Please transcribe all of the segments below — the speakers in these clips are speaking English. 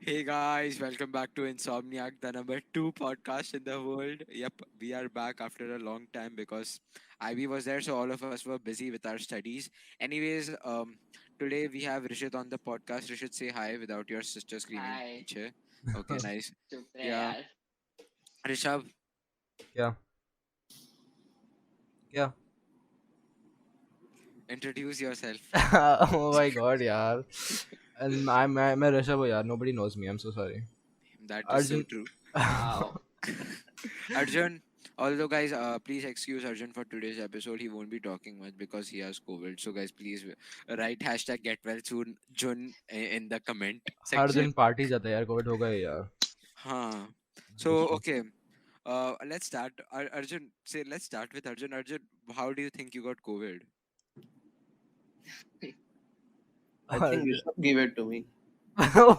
Hey guys, welcome back to Insomniac, the number two podcast in the world. Yep, we are back after a long time because Ivy was there, so all of us were busy with our studies. Anyways, today we have Rishit on the podcast. Rishit, say hi without your sister screaming. Hi, Piche. Okay, nice. चुप रहे Yeah, यार. Rishabh, Yeah, yeah. introduce yourself. Oh my god, yaar. And I'm a Rishabh, yaar. Nobody knows me. I'm so sorry. That is so Arjun. true. Wow. Arjun, although guys, please excuse Arjun for today's episode. He won't be talking much because he has COVID. So guys, please write hashtag get well soon Jun in the comment her section. दिन party जाता है यार Covid हो गए यार. Huh. That's So true. okay, let's start. Arjun, say let's start with Arjun. Arjun, how do you think you got COVID? I think Rishabh gave it to me.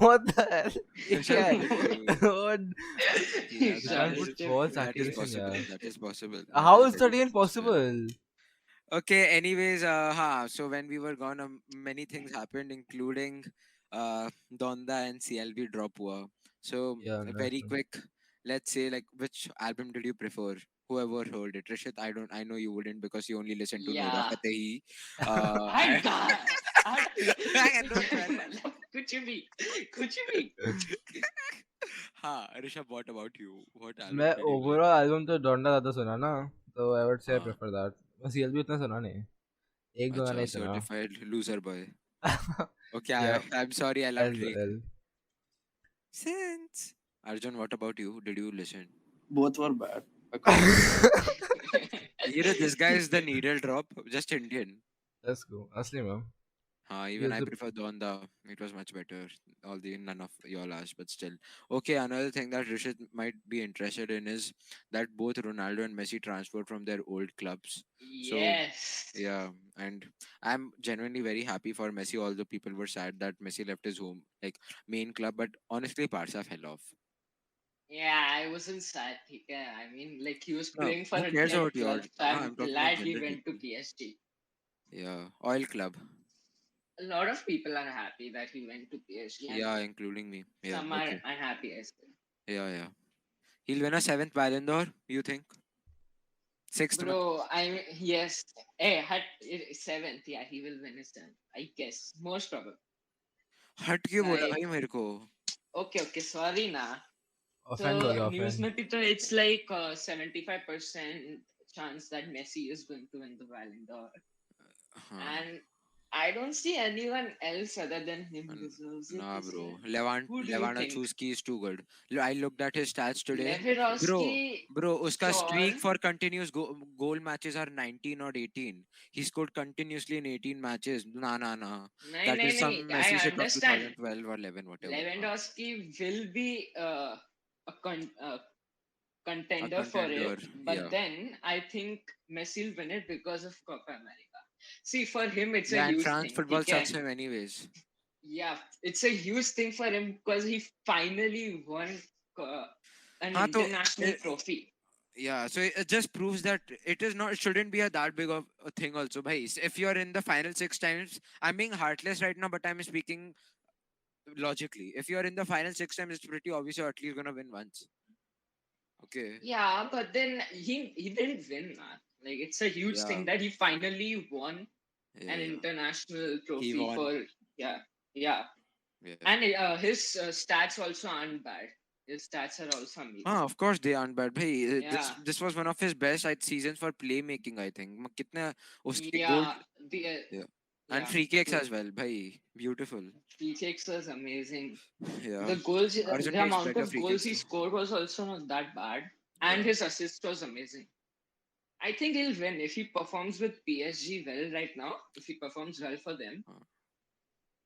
What the hell? ये क्या Rishabh है? gave it to you. What? Yeah, You that can't is put Exhaustive false that is accusation, possible. yaar. That is possible. That How is is that very even much possible. possible? Okay, anyways, so when we were gone, many things happened, including Donda and CLB drop hua. So, Yeah, that's very true. quick, let's say, like, which album did you prefer? Whoever heard it. Rishit, I know you wouldn't because you only listen to Nora Yeah. Fatehi. हट गा. हट. I know, man. मतलब कुछ भी. हाँ, Rishabh, what about you? What मैं album did you like? Overall album तो Donda ज्यादा सुना ना, तो आई वुड से हाँ, प्रेफर दैट. मैं सीएलबी उतना सुना नहीं. एक दो गाना अच्छा, ही सुना. certified loser boy. Okay, Yeah, I'm sorry, I love L Drake. L. Since Arjun, what about you? Did you listen? Both were bad, according to me. You know, this guy is the needle drop, just Indian. Let's go. असली में. He Even was I the prefer Donda. It was much better. Although none of y'all asked, but still. Okay, another thing that Rishit might be interested in is that both Ronaldo and Messi transferred from their old clubs. So, Yes. yeah, and I'm genuinely very happy for Messi, although people were sad that Messi left his home, like main club. But honestly, Barca fell off. Yeah, I wasn't sad. Yeah, I mean, like he was No, playing for who a cares dead about your? club, so I'm I'm talking about glad he general went to people. PSG. Yeah, oil club. A lot of people are happy that he went to PSG, and Yeah, including me. Yeah, some are okay. unhappy as well. Yeah. He'll win a seventh Ballon d'Or, you think? Sixth, Bro, I mean, yes. Hey, seventh. Yeah, he will win his seventh. I guess. Most probably. हट क्यों बोला Like, भाई मेरे को? okay, sorry na. offend हो So गया news offend. में तो it's like 75% chance that Messi is going to win the Ballon d'Or, हाँ, and I don't see anyone else other than him deserves it nah, this bro. year. Who do you think? Lewandowski is too good. I looked at his stats today, bro. Lewandowski, Uska streak sure. for continuous goal matches are 19 or 18. He scored continuously in 18 matches. Nah. नहीं That नहीं is some नहीं. I Messi shit of understand. 2012 or 11, whatever. Lewandowski will be a A contender for contender. it, but Yeah. then I think Messi will win it because of Copa America. See, for him, it's a Yeah, and huge France thing. football sucks him anyways. Yeah, it's a huge thing for him because he finally won uh, an हाँ तो international trophy. yeah, so it just proves that it is not, it shouldn't be a that big of a thing also. Bhai, if you're in the final six times, I'm being heartless right now, but I'm speaking logically. If you're in the final six times, it's pretty obvious you're at least gonna win once. Okay. Yeah, but then he didn't win, man. Like it's a huge Yeah. thing that he finally won an Yeah. international He trophy won. for. Yeah, yeah, Yeah. and his stats also aren't bad. His stats are also Ah, amazing. of course they aren't bad. Bhai, Yeah, this was one of his best seasons for playmaking, I think. कितने उसके goal. yeah, the Yeah. And yeah, free kicks true. as well. Bhai, beautiful. Free kicks was amazing. Yeah. The goals, Arjun the takes amount better of free goals kicks he too. scored was also not that bad, and Yeah. his assist was amazing. I think he'll win if he performs with PSG well right now. If he performs well for them, Uh,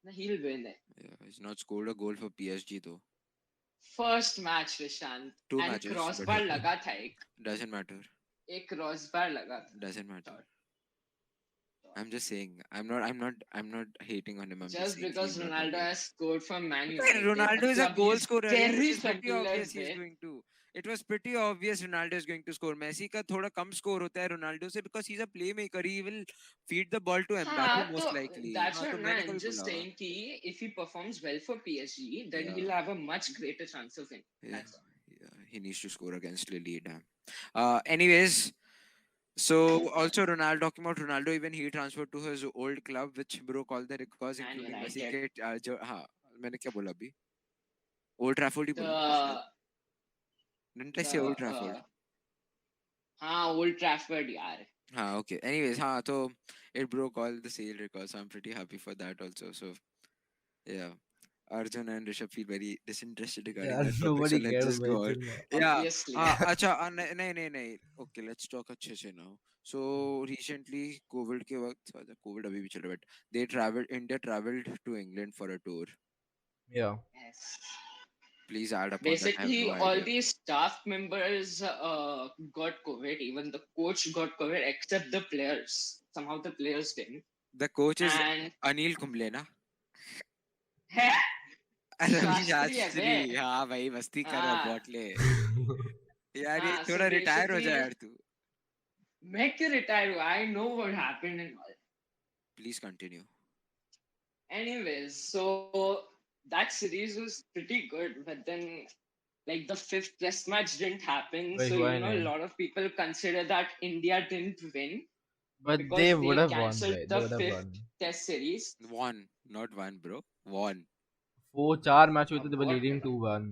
then he'll win it. yeah. He's not scored a goal for PSG though. First match, Vishant, Two and matches, but crossbar okay. लगा था Doesn't matter. एक crossbar लगा था. Doesn't matter. Short, short. I'm just saying. I'm not hating on him. I'm just Just saying he's because not that Ronaldo good. has scored for Man Okay, United, a Ronaldo is a club goal he's scorer. Yeah, very it's pretty familiar obvious he's with. going to. it was pretty obvious Ronaldo is going to score. Messi का थोड़ा कम score होता है Ronaldo से because he's a playmaker. He will feed the ball to Mbappe हाँ, most तो likely. that's हाँ what तो मैंने man कभी just बोला. saying कि if he performs well for PSG, then Yeah. he'll have a much greater chance of winning. Yeah, That's all. yeah, he needs to score against Lille. Damn. Anyways, so also Ronaldo, talking about Ronaldo, even he transferred to his old club, which bro called the records, Man including Messi United. के जो हाँ मैंने क्या बोला अभी? Old Trafford ही बोला ना शायद. The Didn't I the say Old Trafford? हाँ, Old Trafford यार. Okay. Anyways, so it broke all the sale records. So I'm pretty happy for that also. So yeah. Arjun and Rishabh feel very disinterested regarding Yeah, that topic, so nobody let's cares just go about on. it. Yeah. Obviously. अच्छा नहीं. Okay, let's talk अच्छे से now. So recently, COVID के वक्त, COVID अभी भी चल रहा है, but India traveled to England for a tour. Yeah. Yes. Please add upon that. I have Basically, no all idea. these staff members got COVID. Even the coach got COVID, except the players. Somehow the players didn't. The coach is And Anil Kumble ना? है रवि शास्त्री है बे. शास्त्री. हाँ भाई मस्ती कर रहा हाँ बॉटले. यार ये हाँ. So थोड़ा रिटायर हो basically, जाए यार तू. मैं क्यों retire हुआ? I know what happened and all. Please continue. Anyways, so that series was pretty good, but then like the fifth test match didn't happen. Wait, So why a नहीं? lot of people consider that India didn't win But because they they would have won, cancelled right? They the would have fifth won. test series. One, not one, bro. One. वो 4 match हुए थे, they were What? leading 2-1.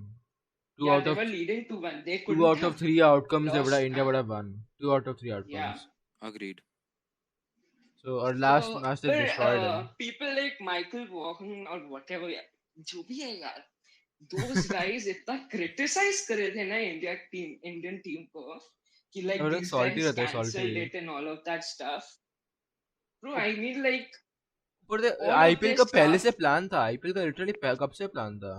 Two Yeah, out they of were leading to one. They two couldn't out of have 3 outcomes they would have, lost. India would have won. 2 out of 3 Yeah. outcomes. Agreed. So our last So, match they but destroyed him. people like Michael Vaughan or whatever, जो भी है यार, those guys इतना criticize करे थे ना Indian team को कि like और these salty guys रहते हैं, cancelled salty. it and all of that stuff. Bro, I mean like पर all of IPL their का पहले से stuff प्लान था. IPL का लिटरली कब से प्लान था?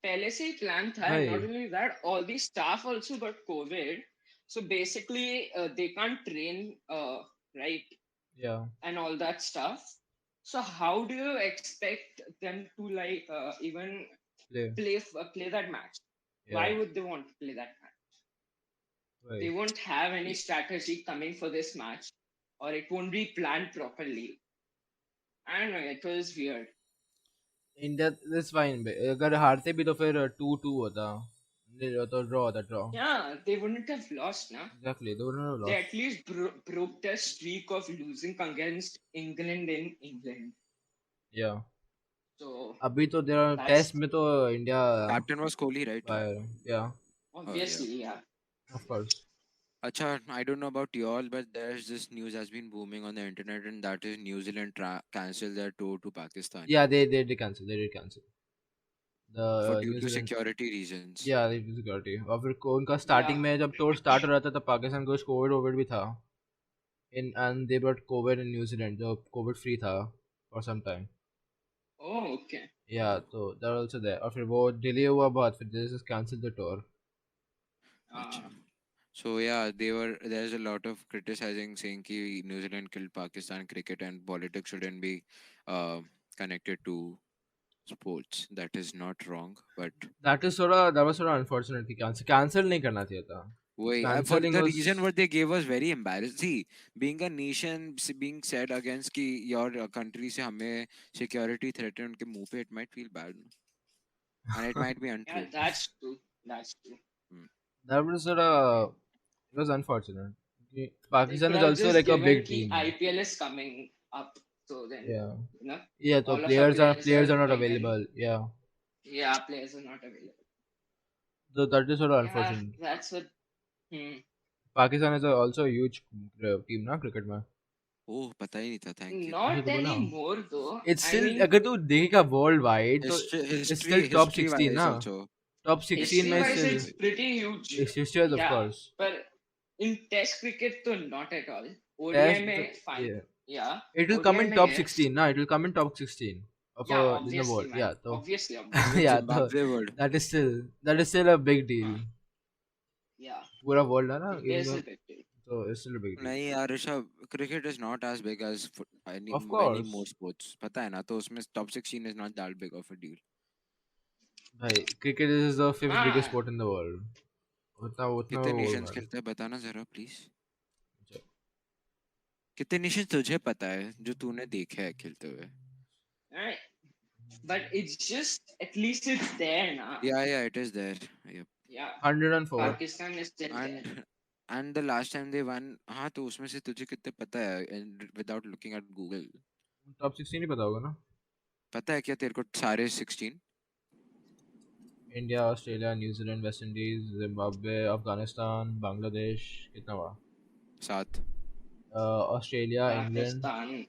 पहले से ही plan था. भाई. Not only that, all the staff also got COVID. So basically, they can't train, right? Yeah. And all that stuff. So how do you expect them to like even play that match? Yeah. Why would they want to play that match? Right. They won't have any strategy coming for this match, or it won't be planned properly. I don't know. It was weird. India is fine. अगर हारते भी तो फिर 2-2 होता. तो draw होता draw. Yeah, they wouldn't have lost, na? Exactly. They wouldn't have They lost. at least broke their streak of losing against England in England. Yeah. So अभी तो there are that's test में तो India. Captain was Kohli, right? Yeah. obviously, yeah. Of course. Acha, I don't know about y'all, but there's this news has been booming on the internet, and that is New Zealand cancelled their tour to Pakistan. Yeah, they did cancel. They did cancel. For The due New to Zealand. security reasons. Yeah, they did security. और फिर उनका starting Yeah. में जब tour start हो रहा था तब पाकिस्तान को COVID भी था. And they brought COVID in New Zealand. जो COVID free था for some time. Oh, okay. Yeah, so they're also there. और फिर वो delay हुआ बहुत. फिर they just canceled the tour. Acha. So yeah, there's a lot of criticizing saying कि New Zealand killed Pakistan cricket and politics shouldn't be connected to sports. That is not wrong, but That was sort of unfortunate कि cancel नहीं करना चाहिए था. for Cancelling the was reason what they gave was very embarrassing. See, being a nation being said against कि your country से हमें security threat उनके मुंह पे, it might feel bad, no? And it might be untrue. Yeah, that's true. That's true. that was it was unfortunate. They Pakistan could is have also just like a given big कि team. IPL is coming up, so then Yeah. you know. Yeah, so all of our players are not going in. available. Yeah. Yeah, players are not available. So that is sort of Yeah, unfortunate. that's what. Pakistan is also a huge team ना cricket में. Oh, पता ही नहीं था. Thank you. Not तो बोला. anymore though. It's I still mean, अगर तू देखेगा worldwide तो History, it's still top history 16 wise ना. also. Top 16 में history-wise, still. it's pretty huge. It's history of Yeah, course. but in Test cricket, though not at all. ODI Test, में fine. yeah. Yeah. It will ODI come in में top yes. 16 ना. It will come in top 16 of Yeah, in the obviously, world. man. Yeah, so Obviously. Even yeah, Zimbabwe would. that is still a big deal. Yeah. पूरा world है ना. It is even a though- big deal. So it's still a big deal. नहीं यार Rishabh, cricket is not as big as any Of many course. more sports. पता है ना, तो उसमें top 16 is not that big of a deal. भाई cricket is the fifth Ah. biggest sport in the world. उतना कितने वो नेशंस होगा खेलते हैं बताना जरा प्लीज। नहीं। कितने नेशंस तुझे पता है जो तूने देखे है खेलते हुए? Right? But it's just at least it's there now. Yeah, it is there. Yep. Yeah, 104 Pakistan is still there. And the last time they won, हाँ तो उसमें से तुझे कितने पता है without looking at Google? Top 16 ही पता होगा ना। पता है क्या तेरे को सारे 16? India, Australia, New Zealand, West Indies, Zimbabwe, Afghanistan, Bangladesh, कितना हुआ? 7। Australia, England, Pakistan,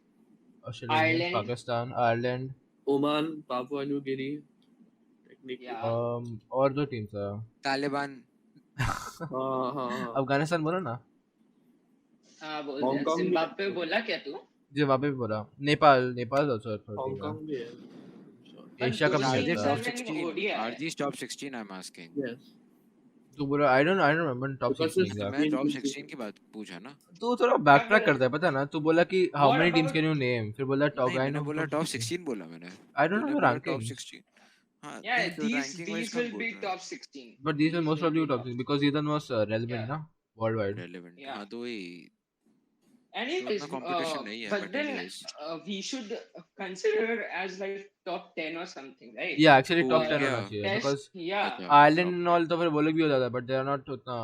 Australia, England, Ireland. Pakistan, Ireland, Oman, Papua New Guinea, technically. Yeah. और दो टीम्स है। तालिबान। हाँ अफगानिस्तान बोला ना? हाँ बोल Hong दे। Kong भी जिम्बाब्वे है। बोला क्या तू? जिम्बाब्वे भी बोला। Nepal also third team Hong है। Kong भी है। But एशिया कप those नहीं Are they teams खेलता। are top in 16? ODI. Are these top 16? I'm asking. Yes. तू बोला I don't remember top Because 16 it's तो exact। मैं 16 टॉप teams 16 की बात पूछा ना। तू थोड़ा मैं बैक ट्रैक बोला करता है पता है ना? तू बोला कि how what many teams about can you name? फिर बोला top नहीं I मैंने know बोला top टॉप 16। 16 बोला मैंने। I don't know तूने the बोला टॉप rankings, 16। हाँ yeah नहीं तो these ranking wise these come will बोल be रहा है। top 16. but these will These most will probably be be top top 16 because these are most relevant yeah. ना worldwide। Relevant Yeah. हाँ तो वही तो Anyways, उतना कंपटीशन नहीं है but but then anyways. we should consider as like top 10 or something, right? Yeah, actually हो top 10 गया होना चाहिए Test, because yeah. अच्छा Ireland टॉप and all तो फिर वो लोग भी हो जाता है but they are not उतना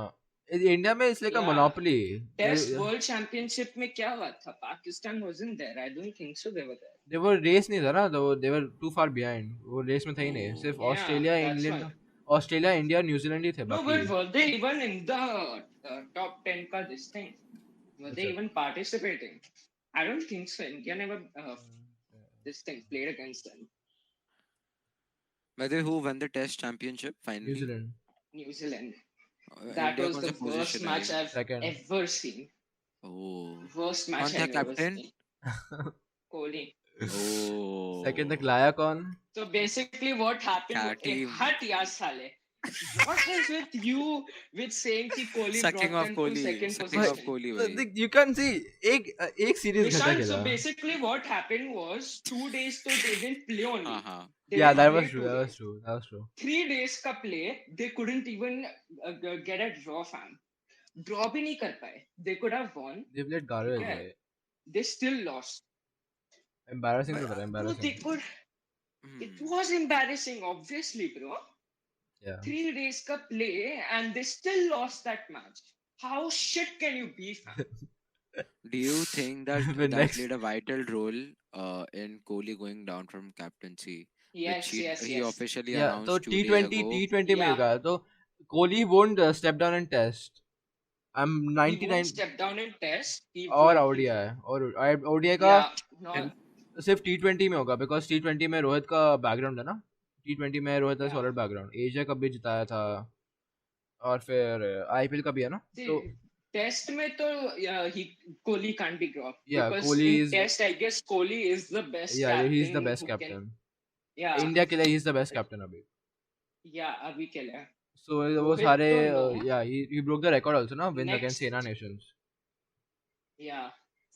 इंडिया में इसलिए का Yeah. monopoly Test World Championship में क्या हुआ था? Pakistan wasn't there. I don't think so. They were there. they were race नहीं था ना तो they were too far behind वो रेस में थे ही नहीं सिर्फ Yeah, Australia that's England why. Australia India New Zealand ही थे No, बाकी but were they even in the top 10 का this thing? Were they अच्छा even participating? I don't think so. India never this thing played against them. By the way, who won the test championship finally? New Zealand New Zealand. That India was कौन the सा worst position है match अभी? I've second ever seen. ओह Worst कौन match था I've ever captain? seen. Kohli. Second तक ओह लाया कौन So basically, what happened? क्या team? Hut yaar sale. What is with you with saying कि Kohli Sucking brought off them to Kohli, second sucking off position? Kohli भाई। you can see एक series घटा Nishant, खेला so basically what happened was 2 days so they didn't play only. हाँ हाँ They yeah didn't that play was true 2 that was days. true that was true 3 days का play they couldn't even get a draw fam. Draw भी नहीं कर पाए. They could have won. they played garbage ठीक है? भाई They still lost. embarrassing तो भाई, था Bro, embarrassing they could. It was embarrassing, obviously, bro. yeah 3 days ka play and they still lost that match. How shit can you be, fam? do you think that the that next played a vital role in Kohli going down from captaincy, Yes, which yes, he yes. officially yeah तो announced 2 days ago? T20 में Yeah. होगा तो Kohli won't step down in test I'm He won't 99 step down in test. He और will. ODI और ODI का Yeah. No. सिर्फ T20 में होगा बिकॉज T20 में रोहित का बैकग्राउंड है ना T20 में रोहित का Yeah. Solid background Asia cup भी जिताया था और फिर IPL का भी है ना See, तो test में तो Kohli can't be dropped yeah because Kohli in is test I guess Kohli is the best yeah captain he's the best who captain can. Yeah. India के लिए he's the best captain अभी Yeah. अभी के लिए. so वो रोहित सारे तो no. yeah he broke the record also ना wins against Next. Sena Nations Yeah.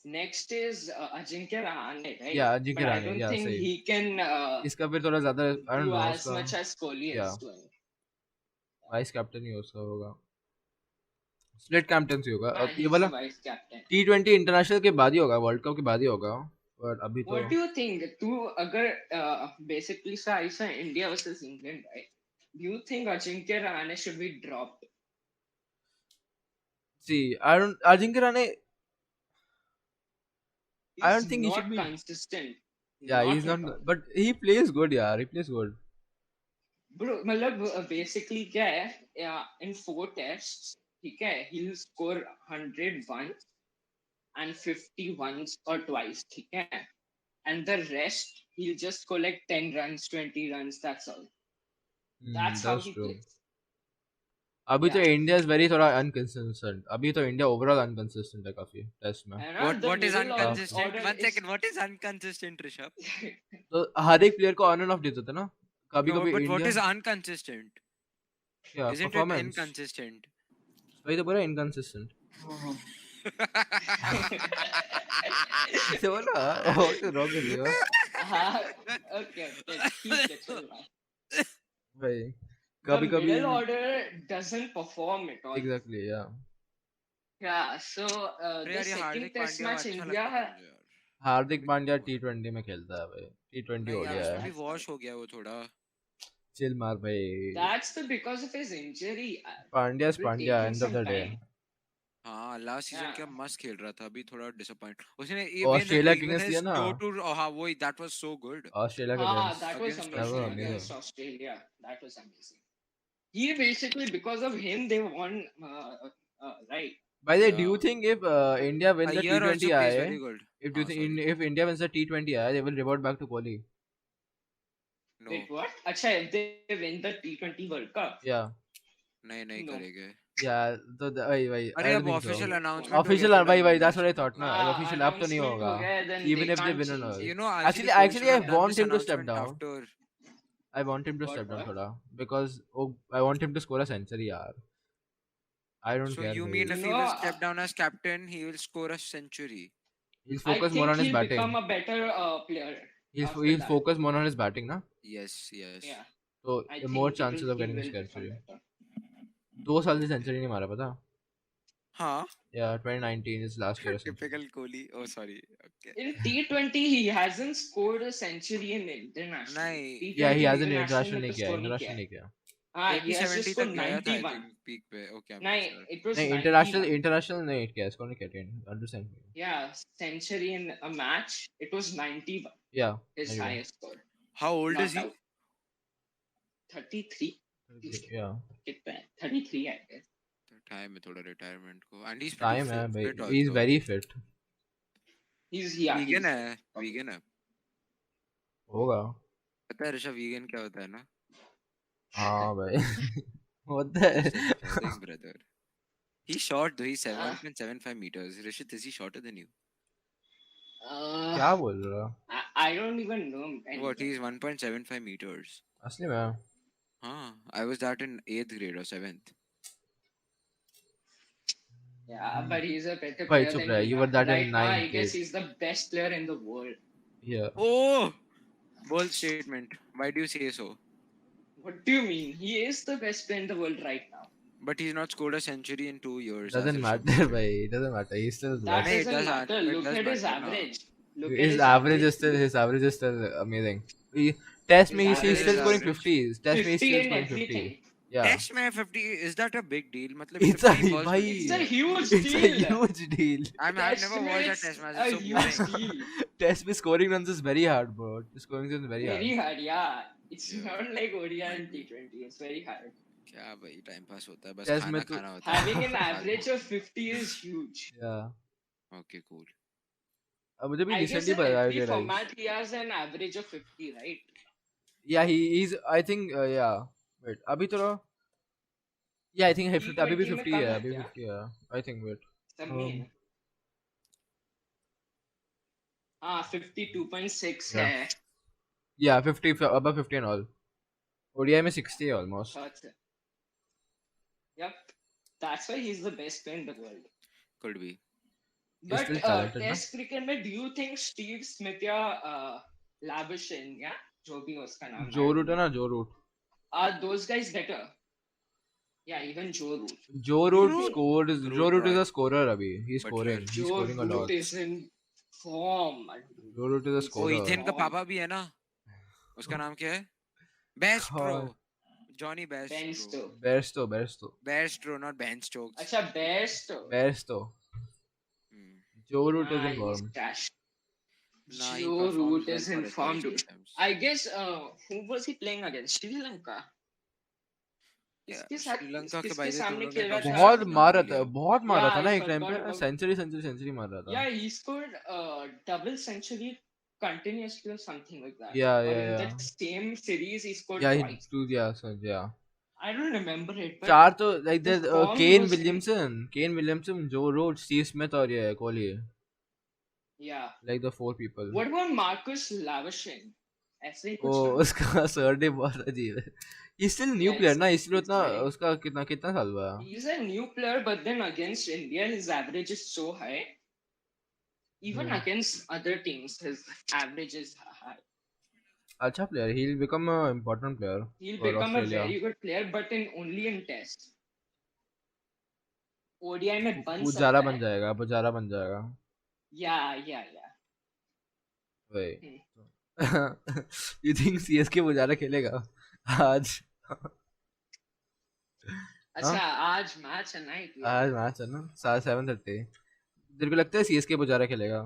Next is Ajinkya Rahane, right? yeah Ajinkya But I Rahane don't yeah think सही he can इसका फिर थोड़ा ज्यादा I don't do know as उसका much as Kohli yeah is doing. Vice captain ही उसका होगा split captaincy होगा हाँ, अब ये he's वाला the vice captain. T20 international के बाद ही होगा वर्ल्ड कप के बाद ही होगा पर अभी तो What do you think? तू अगर basically सा ऐसा India versus England, right? Do you think Ajinkya Rahane should be dropped? see I don't Ajinkya Rahane I don't He's think he not should be consistent. yeah he's at not all. but he plays good yeah he plays good Bro, मतलब basically क्या है? In 4 tests, ठीक है? He'll score 100 once and 50 once or twice, ठीक है? And the rest, he'll just collect 10 runs, 20 runs, that's all. That's how that's he true plays. अभी तो Yeah. India is very थोड़ा अनकंसिस्टेंट अभी तो इंडिया ओवरऑल अनकंसिस्टेंट है काफी test में And What is middle inconsistent? order One is- second. What is inconsistent, Rishabh? तो हर एक प्लेयर को ऑन एंड ऑफ देते थे ना कभी No, कभी but what India is inconsistent? या Isn't it परफॉर्मेंस inconsistent? वही तो बोला इनकंसिस्टेंट से बोला what is wrong with you हाँ, okay, ठीक है, चल भाई. भाई The कभी कभी middle order doesn't perform at all. exactly yeah. Yeah, so अरे the यार ये second हार्दिक test पांड्या match अच्छा India लगता था मुझे यार. हार्दिक अभी पांड्या वो- T20 में खेलता है भाई. T20 नहीं यार ओडीआई उसमें है. भी that's वॉश हो गया वो थोड़ा. चिल मार भाई. that's the because of his injury. Pandya It is will take Pandya him end of some the day. time. हाँ लास्ट सीजन Yeah. क्या मस्त खेल रहा था. अभी थोड़ा डिसअपॉइंट उसने ऑस्ट्रेलिया के even अगेंस्ट दिया his ना. toe to हाँ वही that was so good Australia के Ah, against. that was against That was amazing Australia. against amazing. Australia. That was amazing. He basically, because of him, they won. Right. By the way, do Yeah. you think if India wins the Ayer also plays T20I, very good. if do you think Sorry. if India wins the T20I, they will revert back to Kohli? No. Wait, what? Acha, if they win the T20 World Cup, Yeah. नहीं नहीं No. करेंगे. Yeah. So wait, अरे I don't अब think so. Official No. Announcement हो गया Official, थोड़ा भाई that's what I international. thought ना. Official अब तो नहीं announcement होगा. हो गया, then Even they if they can't win or change not. it. You know Actually, Kohli actually, should I have done want this him to step announcement down. after. I want him to What, step down what? thoda because I want him to score a century, yaar. I don't So care. you Bhai. mean You if he know, will step down as captain, he will score a century? He'll I focus more think on his he'll become batting. a better player after He'll that. focus more on his batting, na. Yes, yes. Yeah, So I the think more he chances of he getting a will become century. better. 2 साल से century नहीं मारा पता. हाँ. Yeah, 2019 is last year. Typical Kohli. Oh sorry. Okay. In T20, he hasn't scored a century in international. नहीं. T20 Yeah, he hasn't international international में नहीं तो किया. score नहीं International किया नहीं किया. हाँ, he 80 has just 70 scored तक गया था I 91. think peak पे. Okay, I'm No, not sure. it was नहीं 91. international नहीं किया. इसको नहीं किया. Understand? Yeah, century in a match. It was 91. Yeah. His anyway. highest score. How old Not is he? out. 33. Yeah. कितना है? 33 I guess. Time है थोड़ा retirement को. And he's pretty Time है भाई. fit He's also. very fit. He's Vegan he's है. Vegan है. होगा. पता है ऋषभ vegan क्या होता है ना? हाँ भाई. होता है. Just kidding, brother. He's short though. He's 7.75 meters. Rishit, is he shorter than you? क्या बोल रहा? I don't even know. What? He's 1.75 meters. असली में. Huh. I was that in 8th grade or 7th. Yeah, but he's a better Wait, player so than Priya, me. you were that in Right now, I ninth guess grade. he's the best player in the world. Yeah. Oh! Bold statement. Why do you say so? What do you mean? He is the best player in the world right now. But he's not scored a century in 2 years. Doesn't as matter, Rishabh. bhai. Doesn't matter. He's still the That best. Nahin, it doesn't does matter. it Look does at his matter na. average. Look at His average is still amazing. Test me, His he's still average scoring is 50s. Test me, he's 50 still in scoring 50. everything. Yeah. Test mein 50, is that a big deal? Matlab It's a 50 balls bhai. It's a huge It's a deal. huge deal. I've Test never watched a match, test match. a It's so huge boring. deal. Test me scoring runs is very hard, bro. Scoring runs is very hard. Very hard, yeah. It's Yeah. not like ODI and Might be. T20. It's very hard. क्या भाई time pass होता है बस Test खाना में तो- खाना होता है. Having an average of 50 is huge. Yeah. Okay, cool. मुझे भी I guess recently in पता every realized. format he has an average of 50, right? Yeah, he's. I think. Yeah. Wait. अभी तो. Yeah, I think अभी भी T20 में 50 कम है. है अभी क्या? 50 है. I think wait. सब में है। हाँ 52.6 Yeah. है। Yeah, 50 above 50 and all. ODI में 60 है almost. That's it. Yep. That's why he's the best player in the world. Could be. He's But still talented, Test cricket में, do you think Steve Smith या Labuschagne या जो भी उसका नाम Joe Root है ना Joe Root. are those guys better? Yeah, even Joe Root. Joe Root Root. scored. Root Joe Root is right. a scorer अभी. He's But scoring. like- He's Joe scoring a lot. Root is in form. Joe Root is a He's ओ scorer. इथेन का Oh. पापा भी है ना. उसका नाम क्या है? Bairstow. God. Johnny Bairstow. Bairstow. Bairstow. Bairstow, not Ben Stokes. अच्छा Bairstow. Bairstow. Hmm. Joe Root is in He's form. trash. Nah, he Joe performs Root well is for in his form, age dude. sometimes. I guess who was he playing against? Sri Lanka. Yeah, इसके साथ Sri Lanka के किसके by the way सामने तुम खेल लोगों रहा ने था? बहुत नाम मारा लिया. था. बहुत मारा Yeah, था ना I एक टाइम forgot पे. about- सेंचुरी मार रहा था. Yeah, he scored double century continuously or something like that. Yeah, Or yeah, in yeah. that same series, he scored Yeah, twice. yeah. I don't remember it. But चार तो like his there's form Kane was- Williamson, Joe Root, Steve Smith और ये Kohli. yeah. Like the 4 people. What about Marcus Lavishing? ऐसे ही कुछ ओ नाम? उसका surname बहुत अजीब है. He's still new Yeah, player it's- ना इसलिए it's उतना very- उसका कितना साल हुआ. He's a new player, but then against India, his average is so high. Even Hmm. against other teams, his average is high. अच्छा player. He'll become an important player He'll for become a Australia. very good player, but only in test. ODI में बन पुजारा सकता बन है. जाएगा, पुजारा बन जाएगा. Yeah. वही. You think CSK पुजारा खेलेगा आज? अच्छा, हाँ, आज मैच है ना IPL. आज मैच है ना 7:30. तेरे को लगता है CSK पुजारा खेलेगा?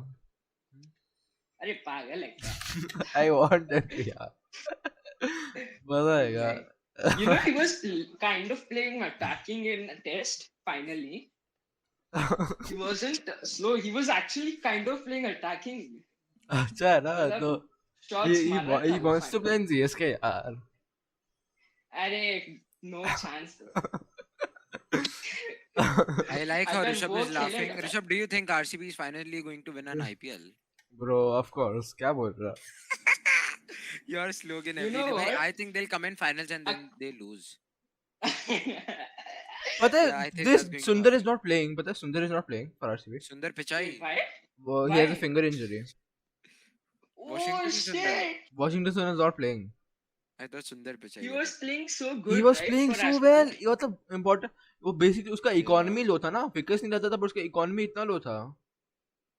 अरे पागल है क्या? I want that यार. मजा आएगा. You know, he was kind of playing attacking in a test finally. He wasn't slow. He was actually kind of playing attacking. अच्छा है ना मतलब तो shots मारा था he वो wants to finally. play in CSK यार. अरे no chance. I like how अगर Rishabh वो is laughing. खेलेगा ना, Rishabh, do you think RCB is finally going to win an IPL? Bro, of course. क्या बोल रहा? Your slogan you every know day. Bhai, what? I think they'll come in finals and then they lose. पता Yeah, है I think this that's going to Sundar is happen. not playing. पता है Sundar is not playing for RCB. Sundar Pichai. Wait, why? He has a Why? finger injury. Oh Washington Sundar. shit! Washington Sundar is not playing. I thought Sundar Pichai. He ये was था. playing so He good, was right? playing For so RCB. well. ये मतलब important. वो basically उसका Yeah. economy लो था ना. Wickets नहीं रहता था पर उसका economy इतना लो था.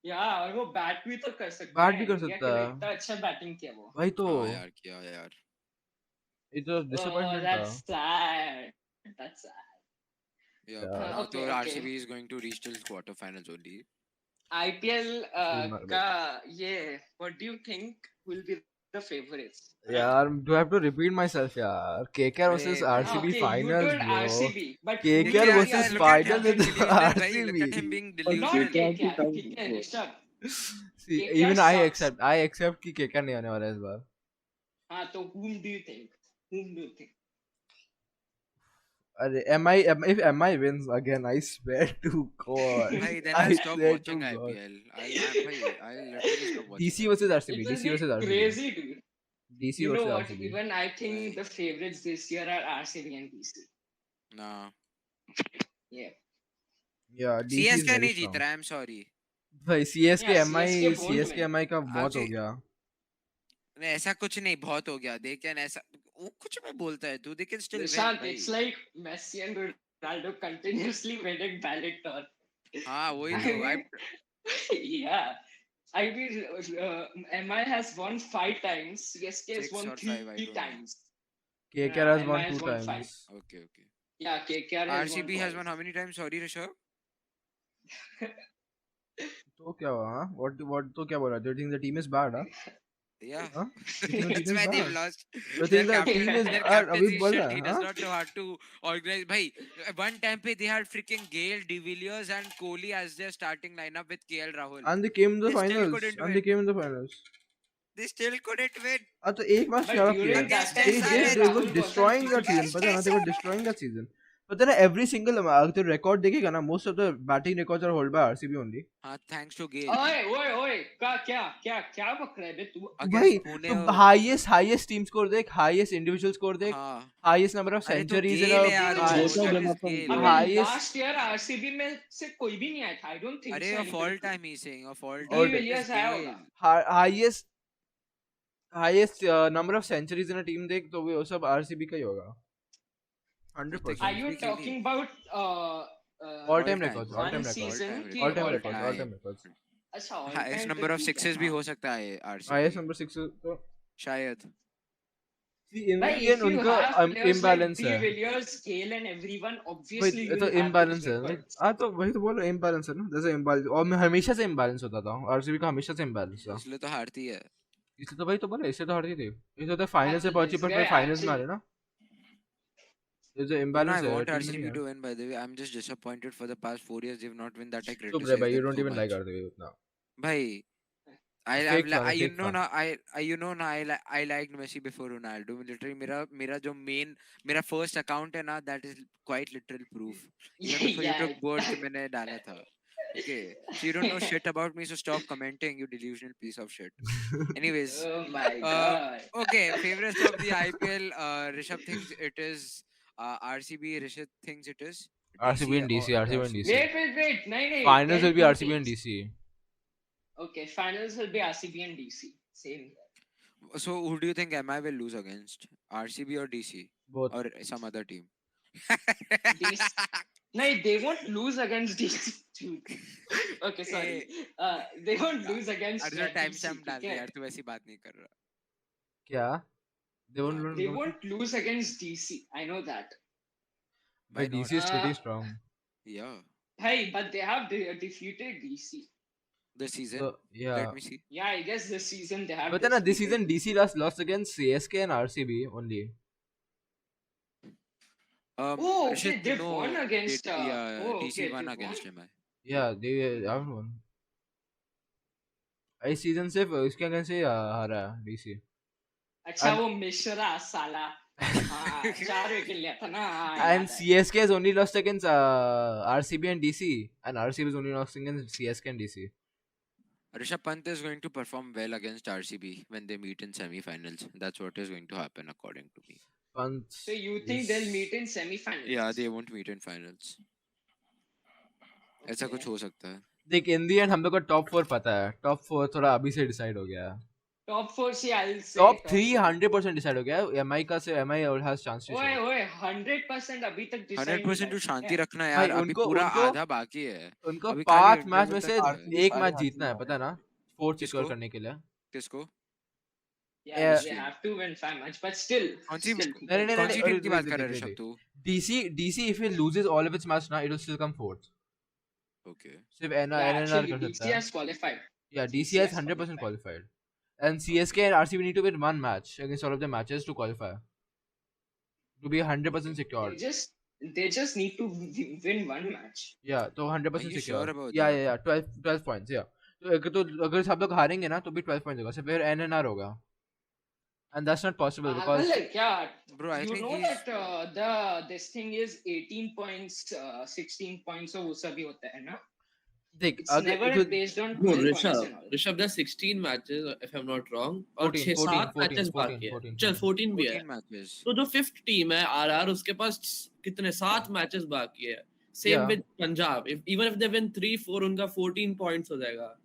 Yeah, और वो बैट भी तो कर सकता Bat है. भी कर इंडिया सकता के लिए है. इतना अच्छा बैटिंग किया वो. वही तो. हाँ यार किया यार. It was Oh, disappointment that's था. sad. That's sad. Yeah. Yeah. Now Okay, तो okay. RCB is going to reach till quarterfinals only. IPL Sure, का ये, what do you think will be the favorites? यार, do I have to repeat myself यार? KKR versus अरे भाई. RCB Okay, you finals, told bro. RCB, but who KKR will be versus our Look at him finals being with delusional, bhai. Look at RCB. him being Not delusional. KKR, ठीक है Rishabh. See, KKR even I sucks. accept कि KKR नहीं आने वाला है इस बार. हाँ तो whom do you think? Whom do you think? अरे if MI wins again, I swear to God. Bhai, then I I'll stop swear watching to God. IPL. I'll literally stop watching DC versus IPL. RCB. It will DC be versus RCB. crazy, dude. DC You know versus what? RCB. Even I think Right. the favorites this year are RCB and DC. Nah. Yeah. Yeah, DC is CSK very नहीं जीत strong. रहा. I'm sorry. भाई CSK Yeah, MI CSK won't CSK win. MI का बहुत हो Actually, गया. नहीं, ऐसा कुछ नहीं. बहुत हो गया. They can ऐसा वो कुछ भी बोलता है तू. They can still win. Nishant, भाई. it's like Messi and Ronaldo continuously winning Ballon d'Or. हाँ वही I तो. mean, yeah. I mean, MI has won 5 times. CSK has 6 won or 3 5, I don't know. times. KKR has MI won has 2 won 5. times. Okay. Yeah, KKR has RCB won has twice. won how many times? Sorry, Rishabh. तो क्या हुआ? हाँ? What तो क्या बोल रहा? Do you think the team is bad? Huh? Yeah. Huh? You think the That's team is why they've bad? lost. You Their think the captain, team is their bad? अभी captaincy बोल shit. रहा He है? does हाँ? not know how to organize. Bhai, one time pe they had freaking Gale, De Villiers, and Kohli as their starting lineup with KL Rahul. And they came in the They still finals. couldn't And they win. came in the finals. They still couldn't win. तो एक बार But shut up during यार. that Against time, They SRH. KL were Rahul destroying wasn't that season. Against पता है ना? They were SRH. destroying that season. पता है ना? Every single तो record देखेगा ना? Most of the batting records are held by RCB only. हाँ, thanks to Gale. ओए क्या बक रहा है बे तू? भाई Against Pune. तो highest team score देख, highest individual score देख, हाँ. highest number of अरे तो centuries in Gale a है यार. हाँ, वो वो that तो is अपन Gale. अबे highest. last year RCB में से कोई भी नहीं आया था. I don't think अरे so. a fall time he's saying. A fall और time. De That is Villiers आया Gale. होगा. highest number of centuries in a team देख तो वो सब RCB का ही होगा. वो तो 100%. Are you Gale के लिए. talking about All-time time. records. one All-time records. season की All-time all records. time? All-time records. अच्छा all Highest time number तो of ठीक है, sixes भी हाँ. हो सकता है RCB. Highest number 6 तो शायद. see in Bhai, the if end you उनका have players like imbalance De है. Villiers, Gale and everyone, वही obviously तो you'll have those imbalance है. records. हाँ तो वही तो बोल रहा हूँ imbalance है ना. जैसे imbalance और मैं हमेशा से imbalance होता था. RCB का हमेशा से imbalance था. इसलिए तो हारती है. इसलिए तो भाई तो बोला इससे तो हारती थी. इसलिए तो फाइनल से And पहुंची this पर guy फाइनल्स में आ actually, रहे ना. ये जो You know, imbalance I है want टीम में नहीं RCB है. to win, by the way. I'm just disappointed for the past 4 years they've not won that. I चुप रहे criticize भाई. You them don't so even like much. RCB उतना. Bhai, Fake fan है, you fake know fan. ना, you know ना, I liked Messi before Ronaldo. Literally, मेरा जो मेरा first account है ना, that is quite literal proof. Even before you yeah. took board कि मैंने डाला था. Okay, so you don't know shit about me, so stop commenting, you delusional piece of shit. Anyways, Oh my god. okay, favorites of the IPL. Rishabh thinks it is RCB. Rishabh thinks it is RCB and DC. RCB and DC. Wait. नहीं. Finals tell will be two RCB and teams. DC. Okay, finals will be RCB and DC. Same. So who do you think MI will lose against? RCB or DC Both. or some other team? DC. No, they won't lose against DC. Okay, sorry. They won't lose against अरे जो time DC. Stamp डाल ठीक दे है? यार, तू वैसी बात नहीं कर रहा. क्या? They won't हाँ, lose. They won't lose against DC. I know that. why But not? DC is pretty Uh, strong. Yeah, Hey, but they have defeated DC. this season. So yeah. Let me see. Yeah, I guess this season they have. But then this season defeated DC lost against CSK and RCB only. Oh, okay, Rishit, they no, won against. yeah, Oh, DC okay, won they against won. MI. Yeah, they haven't won. इस season सिर्फ इसके against ही हारा है DC. अच्छा And- वो मिश्रा साला हाँ 4 wicket लिया था ना हाँ, And याद है. CSK has only lost against RCB and DC, and RCB has only lost against CSK and DC. Rishabh Pant is going to perform well against RCB when they meet in semi-finals. That's what is going to happen according to me. Pant. So you think they'll meet in semi-finals? Yeah, they won't meet in finals. ऐसा कुछ हो सकता है. देख in the end हम लोग को top 4 पता है. Top 4 थोड़ा अभी से decide हो गया है. Top 4 से I'll say Top 3 4. 100% decide हो गया है. MI का से MI has chance to ओए show. ओए 100% अभी तक decide 100% नहीं तो शांति हुआ है. रखना यार. भाई, अभी उनको- पूरा उनको- आधा बाकी है. उनको अभी खाली 5 मैच में interval से तक है. एक मैच जीतना है, पता है ना? 4th किसको? सिक्योर करने के लिए. किसको? Yeah, they have to win 5 matches, but still. कौन सी still, नहीं, कौन सी अरे, टीम की बात देख, कर रहा है देख, ऋषभ देख. तू? DC if it loses all of its match now, it will still come 4th. Okay. सिर्फ Yeah, NNR actually, कर DC सकता है. has qualified. Yeah, DC DC has has 100% qualified. qualified. And CSK and RCB need to win one match against all of the matches to qualify. To be 100% secure. They just need to win one match. Yeah, तो 100% Are you secure. sure about Yeah, that? yeah, 12 points, yeah. तो अगर सब लोग हारेंगे ना तो भी 12 points होगा. सिर्फ फिर NNR होगा. And that's not possible because पागल है क्या? Bro, I You think know he's that this thing is 18 points, 16 points और वो सभी होता है ना? देख It's never अगर based on No, 12 points and all. Rishabh, there's 16 matches if I'm not wrong. और 14, 6 7 14, मैचेस 14, बाकी है. 14, चल 14 भी है. 14 matches. तो जो 5th टीम है RR उसके पास कितने 7 मैचेस बाकी है. Same Yeah. with Punjab. Even if they win 3-4 उनका 14 points हो जाएगा.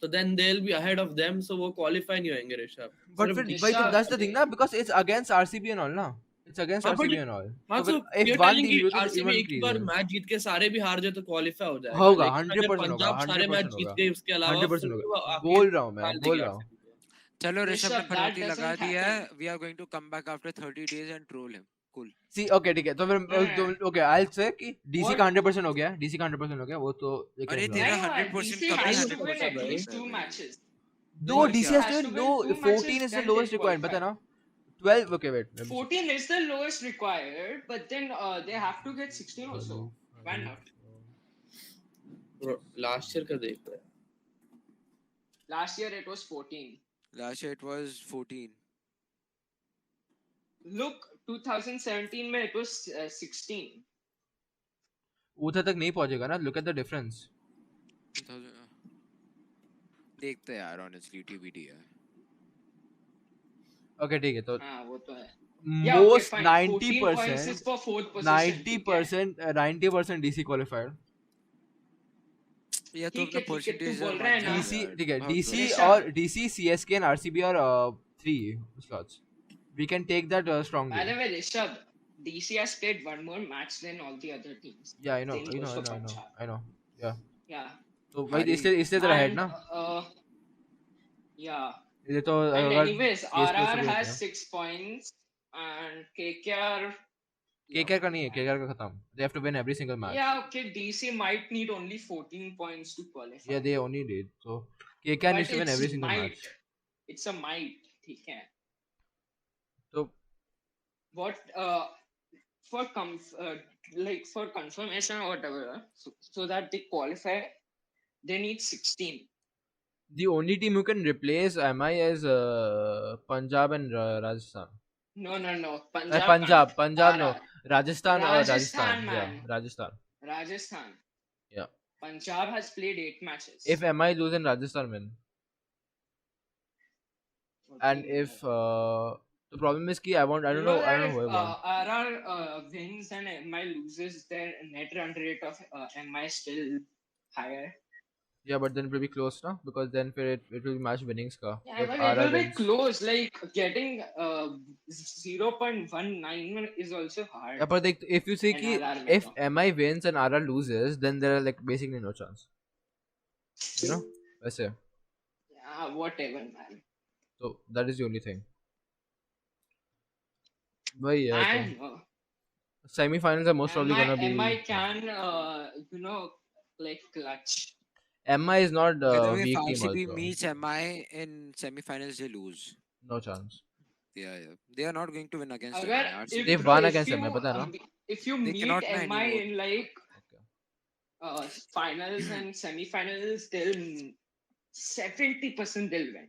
So then they'll be ahead of them, so वो qualify नहीं होंगे ऋषभ. but सिर्फ फिर Rishabh- भाई तो that's the thing ना because it's against RCB and all ना. It's against हाँ, but RCB and all. हाँ, तो so फिर if you're one telling team कि loses, RCB everyone एक ही बार increases. मैच जीत के सारे भी हार जाए तो क्वालिफाई हो जाएगा. होगा, लेकिन अगर 100% होगा, पंजाब सारे मैच 100% जीत होगा. गए उसके अलावा 100% फिर होगा. वो आके बोल रहा हूँ मैं, निकाल बोल देगी रहा हूँ. RCB को. चलो ऋषभ ने Rishabh, that penalty doesn't लगा दी है. happen. We are going to come back after 30 days and troll him. Cool. See, okay, ठीक है. तो फिर okay, I'll say कि DC का 100% हो गया. DC का 100% हो गया. वो तो अरे लेकिन तेरा नहीं, 100% DC कभी has to 100% win at नहीं least होता है 2 भाई. matches. no, और DC क्या? has to win. Has to No, win 2 14 matches, is the then lowest they required. पता है qualify. ना? 12. Okay, wait. let me see. 14 is the lowest required, but then they have to get 16 also. Why not? Bro, last year का देख रहे हैं. Last year it was 14. Last year it was 14. Look, 2017 में it was 16. उधर तक नहीं पहुंचेगा ना. Look at the difference. 2000 देखते हैं यार, honestly TBD है. Okay, ठीक है. तो हाँ वो तो है. Yeah, okay, most fine. 14 points is 90% for 4th position. ठीक है. 90% DC qualified. या तो ठीक अपना है, ठीक है, तू percentage बोल रहा है ना. DC ठीक है. बहुत DC बुरा। और DC CSK and RCB are 3 slots. We can take that By the strongly. way, Rishabh, DC has played one more match than all the other teams. Yeah, I know. Same goes for Punjab. I know. Yeah. Yeah. तो भाई Harry- इससे तेरा head And, ना. yeah. ये तो And अगर anyways, CSK से RR भी has होते 6 points and KKR. KKR का नहीं है. KKR का खत्म. They have to win every single match. Yeah, okay. DC might need only 14 points to qualify. Yeah, they only did. So KKR But needs to win it's every single might. match. It's a might. ठीक है. So What for like for confirmation or whatever, so that they qualify, they need 16. the only team who can replace MI is Punjab and Rajasthan. No. Punjab no. RR. Rajasthan or Rajasthan, Rajasthan. Yeah, man. Rajasthan. Rajasthan. Yeah. Punjab has played 8 matches. If MI lose and Rajasthan win, and Okay. if the problem is ki I don't know who I want. RR wins and MI loses, their net run rate of MI still higher. Yeah, but then it will be close, na? Because then it will be match winnings ka. Yeah, If but it Ara will be wins. close. Like getting 0.19 is also Yeah, hard but like, if you see in ki RR में if तो. MI wins and Ara loses, then there are like basically no chance. You know? वैसे. Yeah, whatever, man. So that is the only thing. वही है तो. And Semi-finals are most probably gonna MI be. can, like clutch. MI is not By the a way, if weak team RCB also. meets MI in semi-finals, they lose. No chance. Yeah, yeah. They are not going to win against MI. अगर RCB. They if bro won if against you MI, पता है ना? if you They meet cannot win MI anymore. in like Okay. finals and semi-finals, they'll 70% they'll win.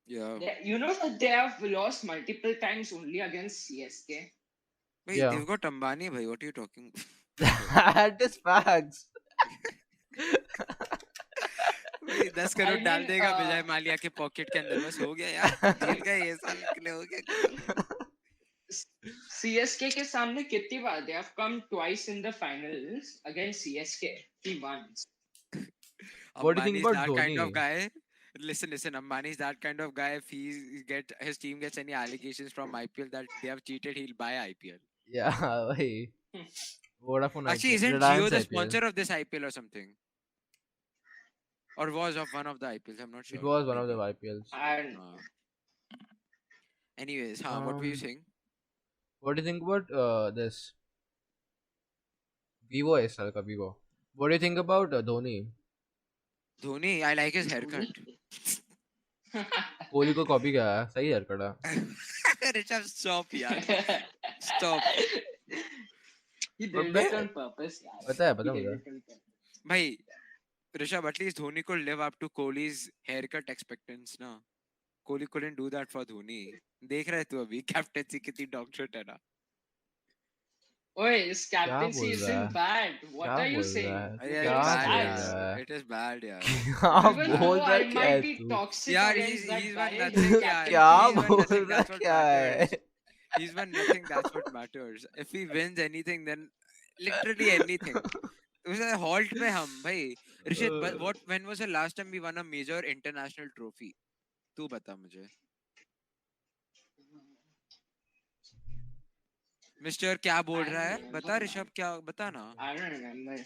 Yeah. You know that they have lost multiple times only against CSK. Wait, Yeah. they've got Ambani, bhai. What are you talking? That is facts. भाई 10 crore I डाल mean, देगा विजय मालिया के pocket के अंदर, बस हो गया यार, जीत गए ये साल के लिए, हो गया खत्म। CSK के सामने कितनी बार they have come twice in the finals against CSK. He once. What do you Ambani think is about that kind of Dhoni? guy. Listen. Ambani is that kind of guy. If his team gets any allegations from IPL that they have cheated, he'll buy IPL. Yeah, why? Vodafone Actually, IPL. isn't Jio Reliance the IPL. sponsor of this IPL or something? Or was of one of the IPLs? I'm not sure. It was one of the Maybe. IPLs. And Anyways, what were you saying? What do you think about this Vivo SL ka Vivo? What do you think about Dhoni? Dhoni, I like his haircut. Kohli को copy किया है, सही hair cut है. Rishabh, stop, यार. Stop. he did it on purpose. यार. पता है He did मुझे. it on purpose. भाई, Rishabh, at least Dhoni could live up to Kohli's haircut expectations, na. Kohli couldn't do that for Dhoni. देख रहा है तू अभी कैप्टेंसी कितनी डॉग शॉट है ना. Oi, his क्या captaincy बोल रहा isn't है? bad. What क्या are you बोल saying? रहा है? अरे It यार, क्या is bad बोल bad. रहा है? यार. It is bad यार. क्या Even बोल though रहा I क्या है might be तू? toxic यार, against that he's guy, won his nothing यार. captaincy क्या He's won बोल nothing. रहा That's what क्या है? matters. He's won nothing. That's what matters. If he wins anything, then literally anything. उसे halt में हम भाई. Rishit, but when was the last time we won a major international trophy? तू बता मुझे. मिस्टर क्या बोल I रहा है? don't बता remember, ऋषभ, man. क्या बता ना. I don't remember.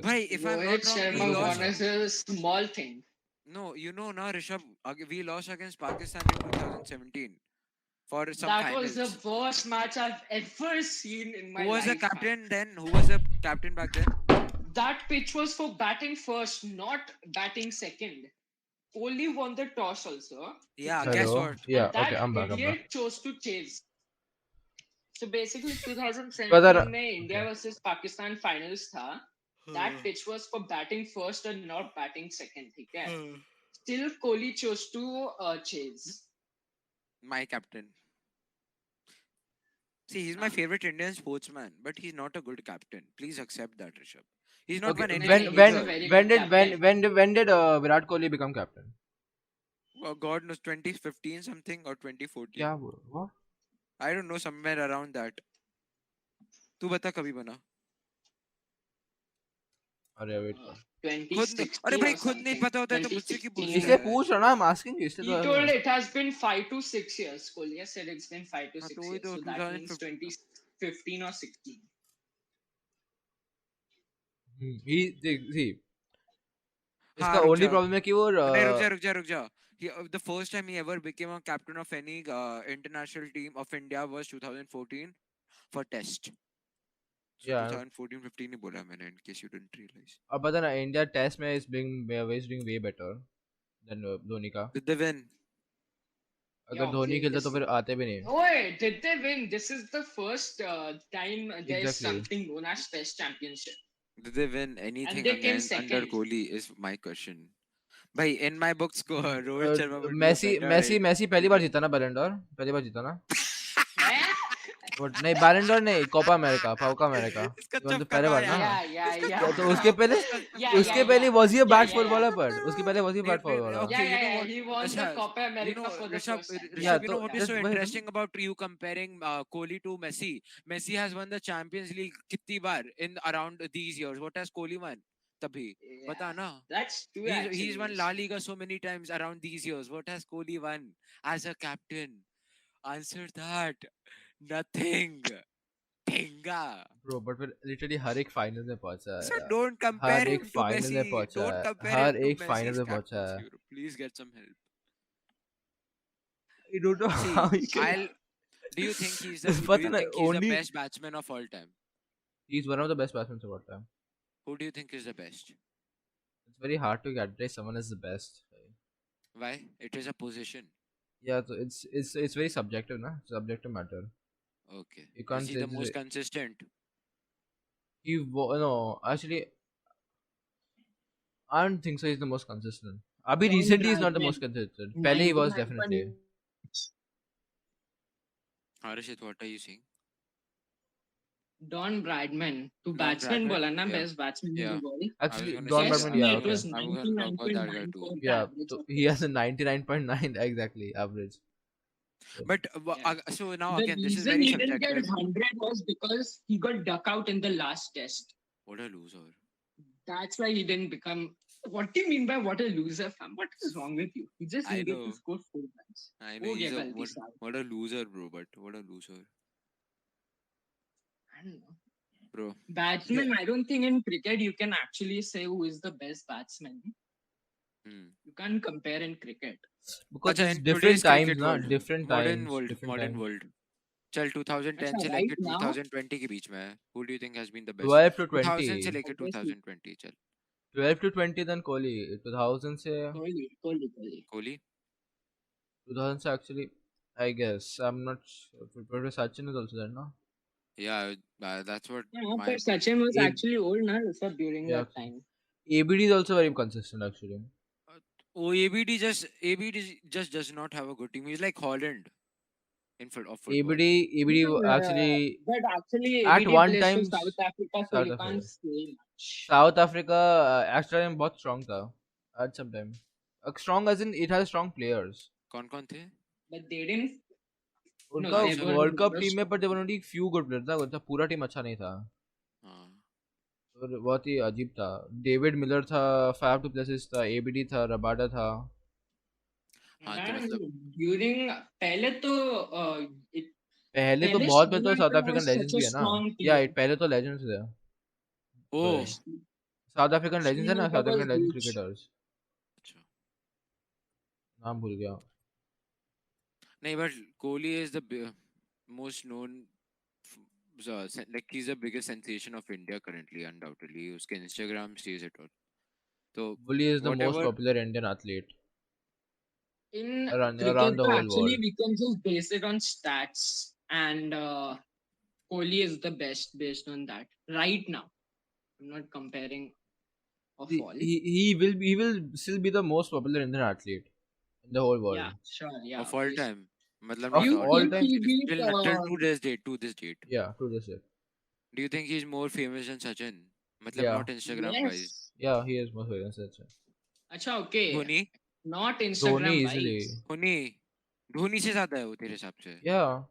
भाई, if I'm Rohit not wrong, we Sharma Rohit lost. won as a small thing. No, you know na Rishabh, we lost against Pakistan in 2017 for some That finals. was the worst match I've ever seen in my Who was the life. man. captain then? Who was the captain back then? That pitch was for batting first, not batting second. Kohli won the toss also. Yeah, Okay. guess Hello. what? Yeah. But that Okay. I'm back. idiot chose to chase. So basically, Brother, 2017 में India versus Pakistan finals था. That pitch was for batting first and not batting second. ठीक है? Still, Kohli chose to chase. My captain. See, he's my favorite Indian sportsman, but he's not a good captain. Please accept that, Rishabh. He's not Okay. won any When- When he's a major. very when good did when captain. when did Virat Kohli become captain? Oh, God knows, 2015 something or 2014. क्या बोल? What? I don't know, somewhere around that. तू बता कभी बना. अरे wait. खुद नहीं, अरे भाई खुद नहीं पता होता है तो मुझसे क्यों पूछ इससे रहा है? पूछ रहा ना, I'm asking you. इससे He told it has been 5 to 6 years. Kohli has said it's been 5 to हाँ, 6 तो वही years. तो So that means 2015. 2015 or 16. he see इसका हाँ, रुक only जा. problem है कि वो नहीं, रुक जा. The first time he ever became a captain of any international team of India was 2014 for Test. So Yeah. 2014-15 ही बोला मैंने, in case you didn't realize. अब पता ना India Test में is doing way better than Dhoni का. Did they win? अगर Yeah, Dhoni खेलता तो obviously. फिर आते भी नहीं. Oh, did they win? This is the first time there is Exactly. something known as Test Championship. Did they win anything they came again under second. Kohli is my question. भाई, in my books, Rohit Sharma would be a Messi better Messi in- Messi पहली बार जीता ना Ballon d'Or, पहली बार जीता ना. Eh? But नहीं Ballon d'Or नहीं, Copa America, Copa America. इसका ये तो चुप पहले करो बार ना. यार. Yeah. तो उसके पहले Yeah, उसके yeah, पहले yeah. was he a bat Yeah, footballer yeah. पर उसके पहले was he a bat footballer. Okay, you know Yeah, what? he won the Rishabh, Copa America you know, for the Rishabh, first time. Rishabh, Yeah, you know तो what is so just वही- interesting about you comparing Kohli to Messi? Messi has won the Champions League कितनी बार in around these years. What has Kohli won? तभी बता Yeah, ना. that's true He's actually. won La Liga so many times around these years. What has Kohli won as a captain? Answer that. Nothing. Tinga. Bro, but फिर literally हर एक final में पहुंचा है So यार. don't compare हर एक him to final में Messi. पहुंचा Don't है. compare हर him to एक फाइनल Messi's में पहुंचा है. captaincy, bro. Please get some help. I don't know how See, he can. I'll. Do you think he's the? Do पता you ना think he's the only best batsman of all time? he's one of the best batsmen of all time. Who do you think is the best? It's very hard to categorize someone as the best. Why? It is a position. Yeah, so it's very subjective, na? Subjective matter. Okay. You Is can't he say the most consistent? no, actually I don't think so. He's the most consistent. Abhi John recently he's not the most Bradman, consistent. Pehle he was 99. definitely. Harshit, what are you saying? Don Bradman. To Don batsman Bradman? bola na, Yeah. best batsman in Yeah. the world. I was Actually, gonna Don say Test Bradman, that. yeah, में it okay. was I'm gonna talk about that guy 99.94 too. Yeah, average so of he has a 99.9 exactly average. But Yeah. so now The again, this is reason very he didn't get subjective. 100 was because he got duck out in the last test. What a loser. That's why he didn't become. What do you mean by what a loser, fam? What is wrong with you? He just I needed to know. score 4 runs. I know हो he's गया a गलती से out. what a loser, bro. But what a loser, I don't know. bro. Batsman, I don't think in cricket you can actually say who is the best batsman. Hmm. You can't compare in cricket. Because Acha, it's in different today's times, cricket na? world, Different modern times, world, different modern times. world. चल 2010 अच्छा से right लेके now, 2020 के बीच में है. Who do you think has been the best? 12 to 2000 से 20. लेके obviously 2020 चल. 12 to 20 then Kohli. 2000 से Kohli. Kohli. 2000 से actually I guess I'm not sure. But Sachin is also there, no? Yeah, that's what Yeah, my but Sachin was A- actually old now, sir, during yeah, that time. ABD is also very consistent actually. ABD just does not have a good team. He's like Holland in of football. ABD actually But actually, at ABD one plays for time South Africa, so South you Africa. can't say much. South Africa extra time बहुत strong था at some time. Strong as in it has strong players. कौन थे? But they didn't. No, उनका they अच्छा. were world cup never team में strong. पर there were only few good players था. उनका पूरा टीम अच्छा नहीं था. हाँ. और बहुत ही अजीब था. डेविड मिलर था, फैफ डू प्लेसिस था, एबीडी था, रबाडा था. हाँ तो Man, मतलब during पहले तो it पहले तो पहले बहुत Sri पहले तो south Lanka African was legends such a भी है ना. strong या team. पहले तो लेजेंड्स थे. ओह. साउथ अफ्रीकन Sri लेजेंड्स है ना, Lanka south was African legends huge. Cricketers. अच्छा. नाम भूल गया. नहीं, but Kohli is the most known. Like he's the biggest sensation of India currently, undoubtedly. उसके Instagram says it all. तो Kohli is the most whatever. popular Indian athlete In around cricket, the whole actually, world. we can just base it on stats, and Kohli is the best based on that right now. I'm not comparing of He, all. he will still be the most popular Indian athlete in the whole world. Yeah, sure. Yeah. Of all obviously. time. मतलब Of not You all all time. think time, he'll beat? Till this date. To this date. yeah, to this year. Do you think he's more famous than Sachin? मतलब Yeah. not Instagram wise. Yes. Yeah, he is most famous. That's it. Acha, okay. Dhoni. Not Dhoni Instagram easily. wise. Dhoni से ज्यादा है वो तेरे हिसाब से. Yeah.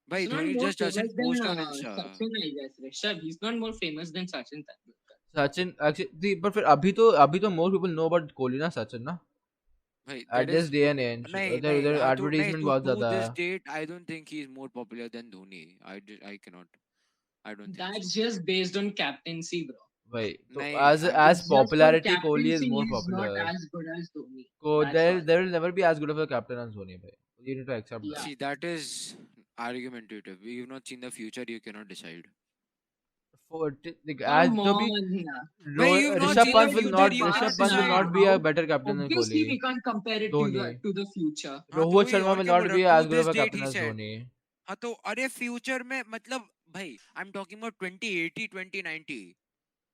भाई He's not Dhoni more just doesn't famous than post on Insta. Sachin, I guess. Rishabh, he's not more famous than Sachin Tendulkar. Sachin actually, but फिर अभी तो more people know about Kohli ना Sachin ना. भाई At that this is. day and age, नहीं उधर नहीं उधर हाँ तो नहीं advertisement to बहुत to ज़्यादा this है. date I don't think he's more popular than Dhoni. I cannot. I don't think That's so. just based on captaincy, bro. भाई तो नहीं as I as It's just on popularity Kohli is captaincy, more he's not popular. as good as Dhoni. So That's all. there will never be as good of a captain as Dhoni भाई. You need to accept Yeah. that. see that is argumentative. You've not seen the future. You cannot decide. Like, as Come to be on. Why you've not Rishabh seen the Pant will future? not You Rishabh cannot Pant will decide. not be a How? better captain than Obviously, Kohli. we can't compare it Dhoni. to the future. हाँ तो Rohit वही Sharma और will क्या not बोल रहा be हूँ as to good of this a date captain he as said. Dhoni. हाँ तो अरे फ्यूचर में मतलब भाई I am talking about 2080 2090.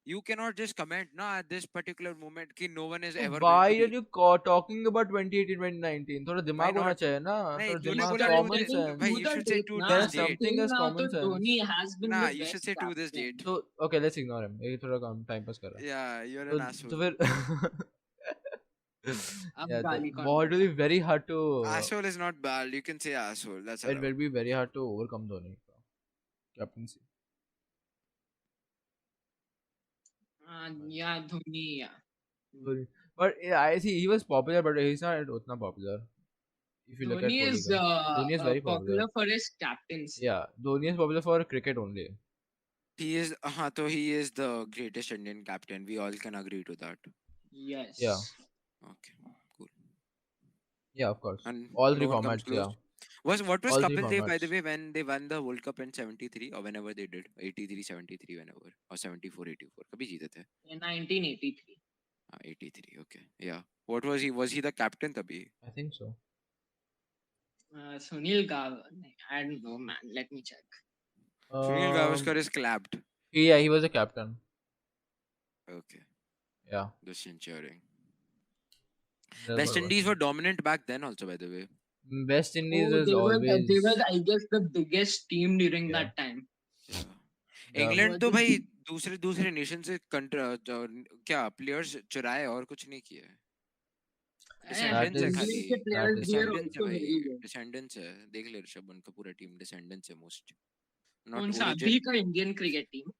You cannot just comment na at this particular moment कि no one is So ever going why to be. are you talking about 2018 2019? थोड़ा Why दिमाग होना not? चाहिए ना. नहीं थोड़ा तूने दिमाग, बोला to common this. sense. भाई To you the should say date to now, There this is date. something till as now, common तो sense. Dhoni has been Nah, the you best should say to this captain. date. So okay, let's ignore him. ये थोड़ा काम time pass कर रहा है. Yeah, you're तो an asshole. फिर अब yeah, तो गाली कौन बहुत देगा? will be very hard to. Asshole is not bad. You can say asshole. That's It allowed. will be very hard to overcome Dhoni captaincy. Yeah, Dhoni. Yeah. But yeah, I see he was popular, but he's not utna popular. If you look at Dhoni is Kohli, Dhoni is very popular. popular for his captaincy. Yeah, Dhoni is popular for cricket only. He is, so he is the greatest Indian captain. We all can agree to that. Yeah, Yes. Okay, cool. yeah, of course. And All three no one comes formats, close. yeah, What was all three Kapil Dev, by the formats. way, when they won the World Cup in 73 or whenever they did 83, 73, whenever, or 74, 84. कभी जीते थे? In 1983. 83. Okay, yeah. What was he? Was he the captain तभी? I think so. Sunil Gavaskar. I don't know, man. Let me check. Sunil Gavaskar is clapped. Yeah, he was a captain. Okay, Yeah, just ensuring. that's West what it Indies was. were dominant back then, also, by the way. West Indies Oh, is they were, always I guess, the biggest team during yeah. that time. Yeah. The, England Was तो it- भाई दूसरे दूसरे nation से क्या players चुराए और कुछ नहीं किया है. Descendants है is- खाली. Indian players that is here Descendants है also भाई. very good. Descendants है. देख ले ऋषभ, उनका पूरा टीम descendants है most. Not कौन सा origin. अभी का इंडियन क्रिकेट टीम?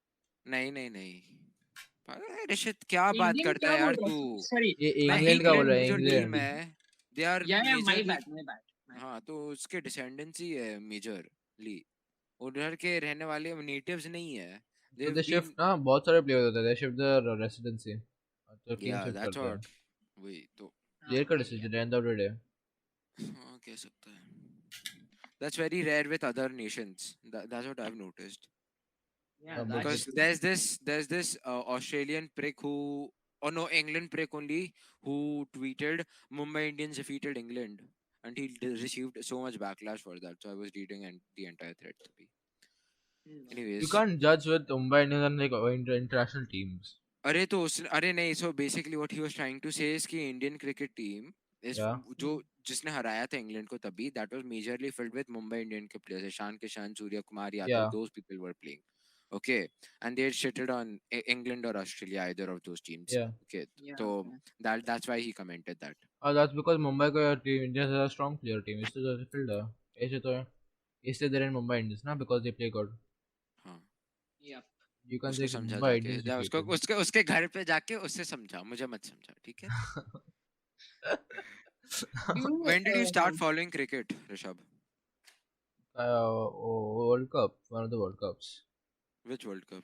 नहीं नहीं नहीं. पागल है ऋषित, क्या बात इंडियन करता क्या है यार बोल तू? रहा है? Sorry. ये भाई इंग्लैंड का बोल रहा इंग्लैंड है की जो टीम इंग्लैंड. है, they are Yeah, my majorly. bad, my bad. हाँ, तो उसके descendants ही है मेजरली. उधर के रहने वाले नेटिव्स नहीं है. तो They've दे been, शिफ्ट ना बहुत सारे प्लेयर होते हैं दे शिफ्ट द रेसिडेंसी तो टीम yeah, शिफ्ट that's करते हैं. what. वही तो. प्लेयर का decision end of the day. हाँ, कह सकता है. That's very rare with other nations. That's what I've noticed. Yeah, but Because that's there's this Australian prick who, or no, England prick only, who tweeted Mumbai Indians defeated England, and he received so much backlash for that. So I was reading and the entire thread. Anyways, You can't judge with Mumbai Indians and like international teams. अरे नहीं, so basically what he was trying to say is कि Indian cricket team is Yeah. जो जिसने हराया था England को तभी, that was majorly filled with Mumbai Indian के players. Ishan Kishan, Surya Kumar Yadav, Yeah. those people were playing. Okay, and they had shitted on England or Australia, either of those teams. Yeah. Okay, yeah. so that's why he commented that. That's because Mumbai का team Indians has a strong player team. इसलिए तो filled है. ऐसे तो है. इसलिए they're in Mumbai Indians ना because they play good. हाँ, Yep. You can उसको say समझा Mumbai जाके, Indians जा उसको defeated. उसके घर पे जाके उससे समझा, मुझे मत समझा, ठीक है? When did you start following cricket, Rishabh? World Cup, one of the World Cups. Which World Cup?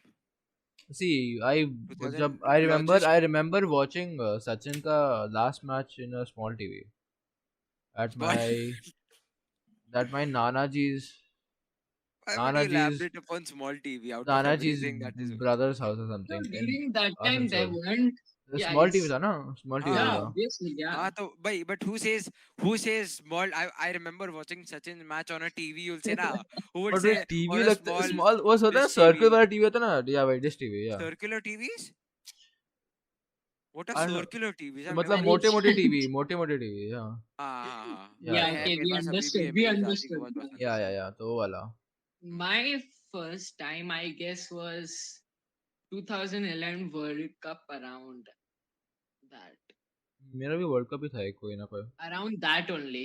See, 2000 I remember watching Sachin ka last match in a small TV at What? my Nana ji's Why would Nana you ji's elaborate upon small TV out of Nana ji's everything that is brother's house or So something. during that time, there Asansol. weren't. The Yeah, small it's- TV था ना, small TV Yeah, था. obviously, yeah. हाँ तो भाई, but who says small? I remember watching Sachin match on a TV. You'll say ना, who would But say वो TV on a लगता small वो होता है ना dish circle TV. वाला TV होता है ना, yeah भाई dish TV, yeah. Circular TVs? What I are don't know. circular TVs? तो I've मतलब never- मोटे TV, मोटे TV, yeah. हाँ Yeah, है, okay, मेरे we पास अभी भी understood, है, we मेरी दादी को understood, बहुत yeah. पसंद है। Yeah, तो वो वाला. My first time, I guess, was 2011 World Cup around that. मेरा भी वर्ल्ड कप ही था एक कोई ना कोई. Around that only.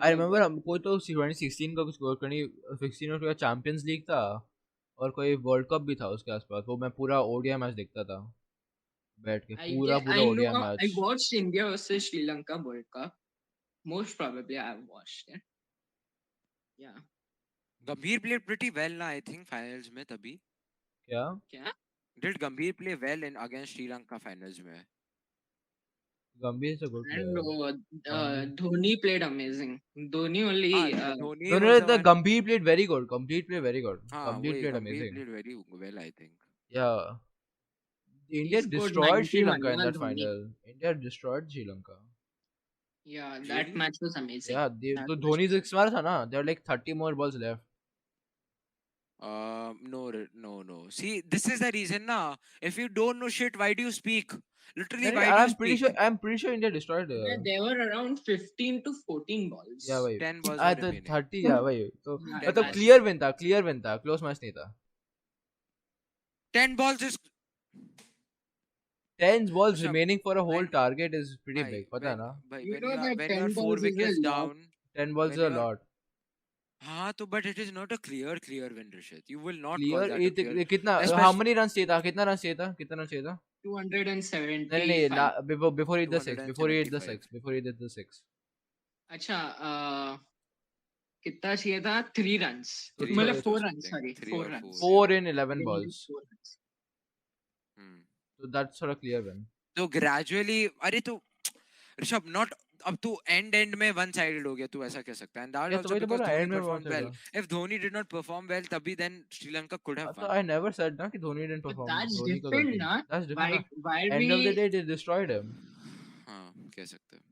I remember कोई तो 2016 का कुछ 2016 में चैंपियंस लीग था और कोई वर्ल्ड कप भी था उसके आसपास. वो मैं पूरा ओडीआई मैच देखता था बैठ के, पूरा ODI I match. watched India versus Sri Lanka World Cup. Most probably I have watched it. Yeah. गंभीर played pretty well ना, I think finals में तभी. क्या? Did Gambhir play well in against Sri Lanka finals में? गंभीर is a good And player. Dhoni played amazing. Dhoni only. Dhoni No, was the one- Gambhir played very good. Gambhir played very good. हाँ, Gambhir वही, played Gambhir amazing. played very well, I think. Yeah. India scored destroyed Sri 91 Lanka in na, that Dhoni. final. India destroyed Sri Lanka. Yeah, that Really? match was amazing. Yeah, That तो match Dhoni was- 6 मारा था ना. There were like 30 more balls left. No. See, this is the reason now. If you don't know shit, why do you speak? Literally, नहीं, why do you speak? I'm pretty sure India destroyed. Yeah, there were around 15 to 14 balls. Yeah, भाई. 10 balls Ah, were तो remaining. 30 yeah भाई. तो Yeah, मतलब that's- clear win था. Close match नहीं था. 10 balls is 10 balls Rishabh, remaining for a whole when- target is pretty bhai, big. पता है ना? bhai, You when know you are, that when 10 you are 4 balls is a wickets lot. down, 10 balls when is a you are- lot. हाँ तो but it is not a clear win, Rishit. You will not call clear that a clear. कितना how Especially many run चाहिए था, कितना run चाहिए था, कितना run चाहिए था? नहीं नहीं 275. Before he the 6 before he the 275. 6 before he the 6 अच्छा कितना चाहिए था? 3 रन्स, तो Three मतलब runs or 4 run, something. Sorry 3 4 or 4. Runs. 4 Yeah. in 11 They needed balls, 4 runs. Hmm. so that's sort of clear win. तो gradually अरे तो Rishabh not अब तू end में one sided हो गया, तू ऐसा कह सकता है, and that ये तो also वही तो because बोला Dhoni एंड में बहुत performed well. था। If Dhoni did not perform well तभी then Sri Lanka could have तो won. I never said ना कि Dhoni didn't But perform, that's Dhoni का different गलती, ना. that's different ना, Why end of the we, day they destroyed him. हाँ कह सकते हैं.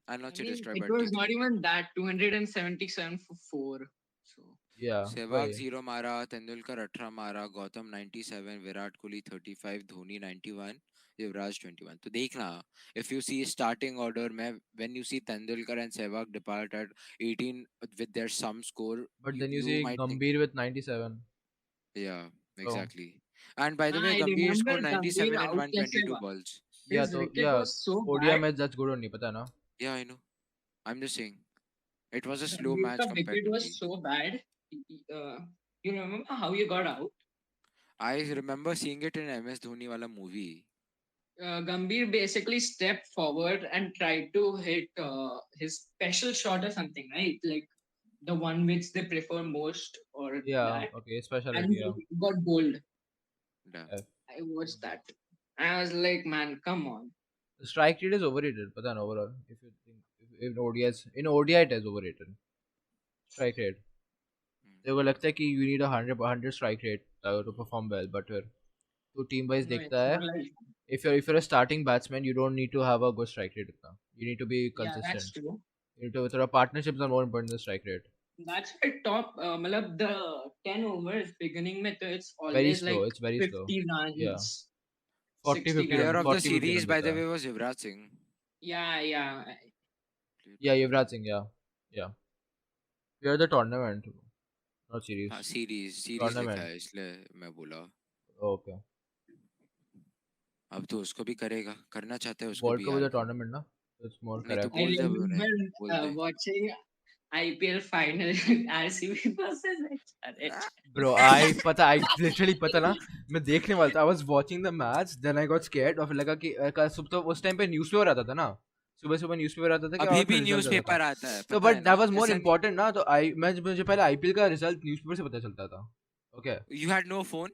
I'll not I say mean destroy it but was ठीक है. not even that 277 for 4. So Yeah Sehwag वही 0 मारा, तेंदुलकर 18 मारा, गौतम 97, विराट कोहली 35, धोनी 91, युवराज 21. तो देखना, if you see starting order में when you see Tendulkar and Sehwag depart at 18 with their sum score, but you then you you see might think, Gambhir with 97, yeah, so exactly. And by the way, I Gambhir remember scored Gambhir 97 in out कैसे 122 हुआ. balls. yeah His तो wicket yeah was so ODI bad. match that's good नहीं पता ना. Yeah, I know. I'm just saying it was a slow Gambhir match का wicket was comparatively. so bad. Uh, you remember how he got out? I remember seeing it in MS Dhoni wala movie. Gambhir basically stepped forward and tried to hit his special shot or something, right? Like the one which they prefer most or Yeah that. okay And specialty yeah. he got bowled. Yeah. F. I watched that. I was like, man, come on. The strike rate is overrated पता ना overall if you think if in ODI it is overrated strike rate. तेरे को लगता है कि you need a 100 strike rate to perform well, but फिर तो team wise No, देखता it's है, not like if you're a starting batsman you don't need to have a good strike rate इतना, you need to be yeah, that's consistent, true. you need to through partnerships are more important than strike rate. That's why top matlab the 10 overs beginning mein, to it's Very always slow, like it's very slow. 50 Yeah, runs, 40 60 50 Player runs, runs. of the 40 50 series, runs by देता the है. way, was Yuvraj Singh. Yeah. Yeah Yuvraj Singh yeah you're the tournament not series. हाँ series लिखा Tournament है इसलिए मैं बोला. okay अब तो उसको भी करेगा, करना चाहते हैं उसको World भी Cup is यार. a tournament ना, it's more नहीं तो correct. I बोल दे अभी उन्हें, remember बोल दे. watching IPL final RCB versus SRH. Bro, I literally पता ना, मैं देखने वाला था. I was watching the match, then I got scared और फिर लगा कि सुबह तो उस टाइम पे न्यूज़पेपर आता था ना, सुबह न्यूज़पेपर आता था कि अभी और फिर भी रिजल्ट आता था. न्यूज़पेपर आता है, तो पता है बट ना. that was more ऐसा नहीं. important ना, तो मुझे पहले IPL का रिजल्ट न्यूज़पेपर से पता चलता था. Okay, You had no phone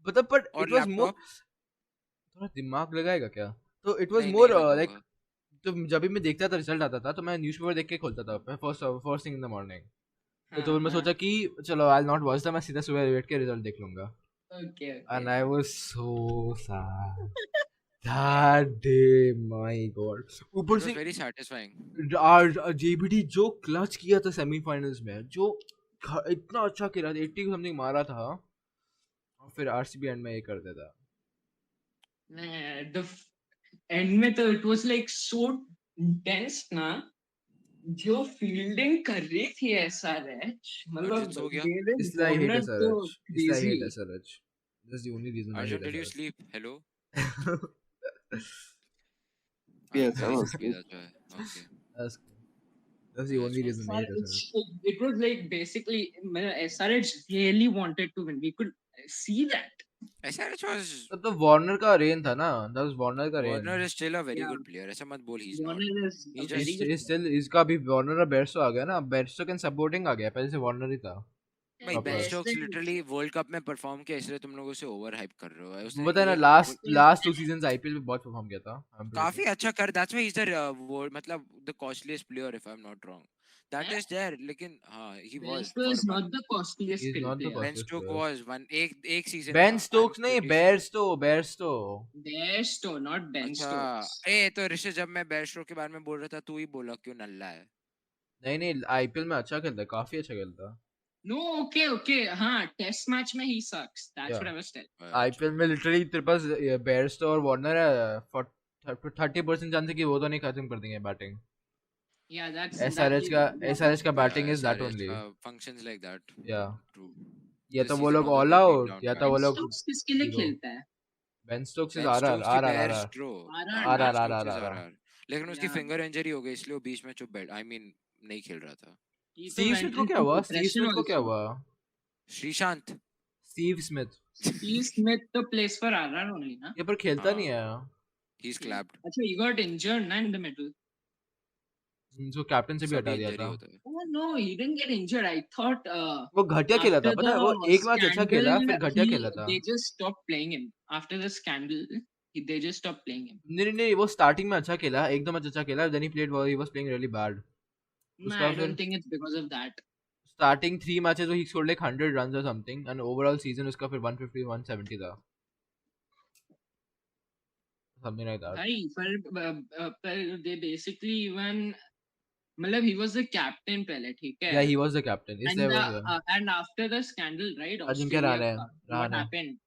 मतलब but और it was more, लैपटॉप. थोड़ा दिमाग लगाएगा क्या? तो it was नहीं more नहीं like, लगाऊंगा. तो जब भी मैं देखता था रिजल्ट आता था तो मैं न्यूज़पेपर देख के खोलता था first thing in the morning. तो मैं सोचा कि चलो I will not watch the, मैं सीधा सुबह बैठ के रिजल्ट देख लूंगा. Okay. And I was so sad that day, my god. It ऊपर was से very satisfying. JBD जो क्लच किया था सेमीफाइनल्स में, जो इतना अच्छा खेला था, 80 समथिंग मारा था और फिर आरसीबी एंड में ये कर देता. The end में तो it was like so intense ना, जो फील्डिंग कर रही थी SRH, मतलब अर्जुन सो गया. डेविड इसलिए I hate वार्नर तो SRH. इसलिए I crazy. hate SRH. That's the only reason I Arjun, hate did you SRH. sleep? Hello. Yes, I नहीं was sleepy that's why. Okay. That's the only reason I hate SRH, SRH. it was like basically SRH really wanted to win. We could see that. SRH was. तब तो Warner का rain था ना, that was Warner का rain. Warner is still a very Yeah. good player. ऐसा मत बोल, he's not. Warner is He a very just- good. Still इसका भी वार्नर और बेरस्टो आ गया ना, बेरस्टो कैन सपोर्टिंग आ गया, पहले से वार्नर ही था. भाई proper. Ben Stokes literally world cup में परफॉर्म किया, इसलिए तुम लोग उसे ओवर हाइप कर रहे हो. उसने पता है ना, ये- लास्ट 2 सीजंस आईपीएल में बहुत परफॉर्म किया था. काफी अच्छा कर. दैट्स व्हाई इज द मतलब the costliest player if I am not wrong. That is there. लेकिन हाँ he was Besto is not the costliest He's not the player. Ben Stoke player. Was one एक सीजन. Ben Stokes नहीं, Bairstow. Besto, not Ben अच्छा Stokes. ए तो ऋषि, जब मैं बेन स्टोक के बारे में बोल रहा था तू ही बोला क्यों नल्ला है. नहीं आईपीएल में अच्छा खेलता है, काफी अच्छा खेलता है. No, okay. हाँ, test match में he sucks. That's Yeah. what I was telling. IPL में लिटरली तेरे पास बेरस्टो और वार्नर है, 30% चांस है कि वो तो नहीं खत्म कर देंगे बैटिंग. Yeah, that's SRH का batting is that only. Functions like that. या ट्रू. या तो This वो season लोग was a all complete out, down या तो patch. वो Ben लोग Stokes किसके लिए zero. खेलता है? Ben Stokes is Ben RR Stokes की आरआर बेरस्ट्रो. RR, RR. लेकिन उसकी Yeah. फिंगर इंजरी हो गई इसलिए वो बीच में चुप बैठ, आई मीन नहीं खेल रहा था. He तो स्टीव went स्मिथ को क्या into हुआ? स्टीव depression स्मिथ को क्या also. हुआ? Sreesanth Steve Smith Steve Smith तो plays for RR only, na? ये पर खेलता नहीं है। he's clapped. अच्छा, he got injured na in the middle. इसको कैप्टन से भी हटा सभी दिया इंजरी था। होता है. Oh no, he didn't get injured. I thought वो घटिया खेला था, after पता है? वो the एक मैच अच्छा खेला, scandal, फिर घटिया खेला था। they just stopped playing him. After the scandal, they just stopped playing him. नहीं, वो स्टार्टिंग में अच्छा खेला, एक दो मैच अच्छा खेला, then he played he was playing really bad. No, उसका I फिर don't think it's because of that. starting 3 matches he scored like 100 runs or something, and overall season उसका फिर 150 170 था, something like that. भाई पर they basically even मतलब he was the captain पहले, ठीक है? Yeah, he was the captain. And इसलिए वो and after the scandal, right? Ajinkya Australia, Rahane what happened?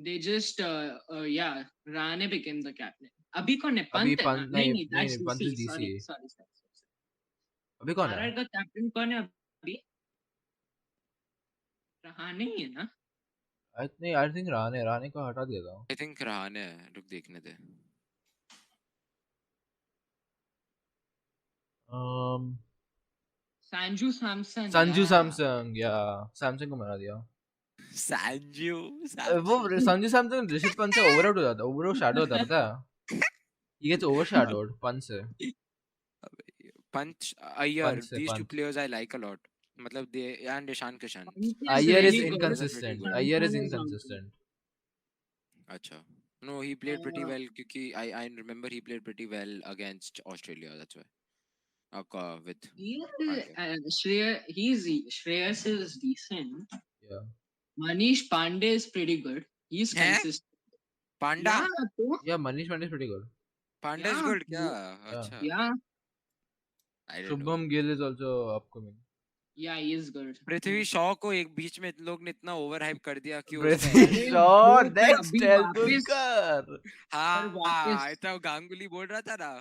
They just yeah, Rahane became the captain. अभी कौन है? अभी पंत है ना? नहीं नहीं, that's Pant DC. is DC। Sorry. अभी कौन है? RR का कैप्टन कौन है अभी? रहाणे ही है ना? I think रहाणे को हटा दिया था। I think रहाणे है, रुक देखने दे. संजू सैमसन, संजू yeah. सैमसन, या सैमसन को मरा दिया। संजू वो संजू सैमसन ऋषित पंत से ओवर आउट हो जाता, ओवर शैडो होता है, पता है? He gets overshadowed पंत से। पंच Iyer, पंत से these two Pant. players I like a lot. मतलब they and Ishan Kishan. Pant is Iyer is really good. inconsistent. good. Iyer is Santana is not inconsistent. अच्छा. No, he played pretty Uh, well क्योंकि I remember he played pretty well against Australia. That's why. With Shreyas is decent. Yeah. Manish Pandey is pretty good. He's हैं? consistent. Panda. Yeah, तो Yeah, Manish Pandey is pretty good. Panda is Yeah, good क्या? yeah. अच्छा. yeah, I didn't know. Shubham Gill is also upcoming. yeah, he is good. Prithvi Shaw को एक बीच में लोग ने इतना ओवर हाइप कर दिया कि Prithvi अरे Shaw, वो तो next अभी Tendulkar. हाँ पर वापस- इतना गांगुली बोल रहा था ना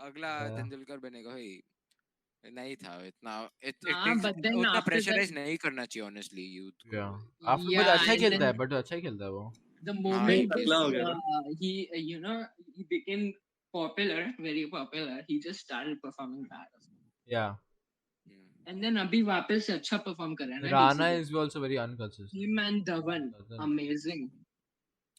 अगला Yeah. तेंदुलकर बनेगा भाई नहीं था इतना हाँ, but then उतना after प्रेशराइज that- नहीं करना चाहिए ऑनेस्टली यूथ को. Yeah. After but Yeah, अच्छा ही and खेलता है, then- but अच्छा ही खेलता है वो। the moment टकला हो गया he he became popular, very popular, he just started performing bad. Yeah. And then अभी वापस से अच्छा perform कर रहा है ना Rana DC. is also very inconsistent. Him and Dhawan, Doesn't- amazing.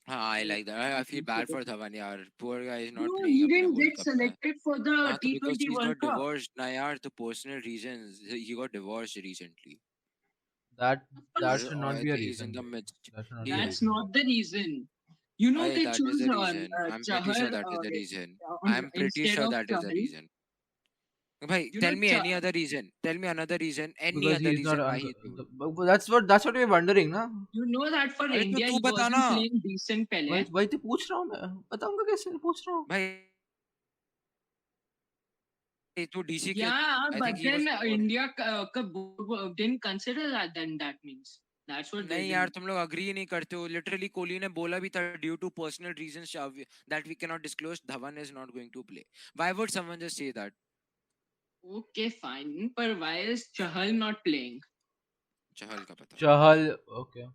हाँ I like that. I feel bad for Dhawan यार. Poor guy is not No, playing he अपने didn't World get Cup में. selected for the हाँ तो because T20 he's World got Cup. divorced ना यार तो personal reasons he got divorced recently. That Or- should or not be a he's reason. in the midst. That should not be a He- That's reason. not the reason. You know Aye, they that choose is the reason. I'm pretty sure Chahar, that is the reason. on- I'm pretty instead sure of that is the Chahal. reason. Bhai, You tell know me Chah- any other reason. Tell me another reason. Any Because other he's not reason why he do. but that's what we're wondering ना। You know that for अरे तो India तू he बता wasn't ना। playing decent पहले. वही तो पूछ रहा हूँ मैं, बताऊंगा कैसे, पूछ रहा हूँ। भाई तो डीसी के Yeah, I but think he was then more- India didn't consider that. Then that means that's what they नहीं did. यार तुम लोग अग्री नहीं करते हो. लिटरली कोहली ने बोला भी था due to personal reasons that we cannot disclose Dhawan is not going to play. Why would someone just say that? Okay, fine. But why is Chahal not playing? चहल का पता. Chahal, okay.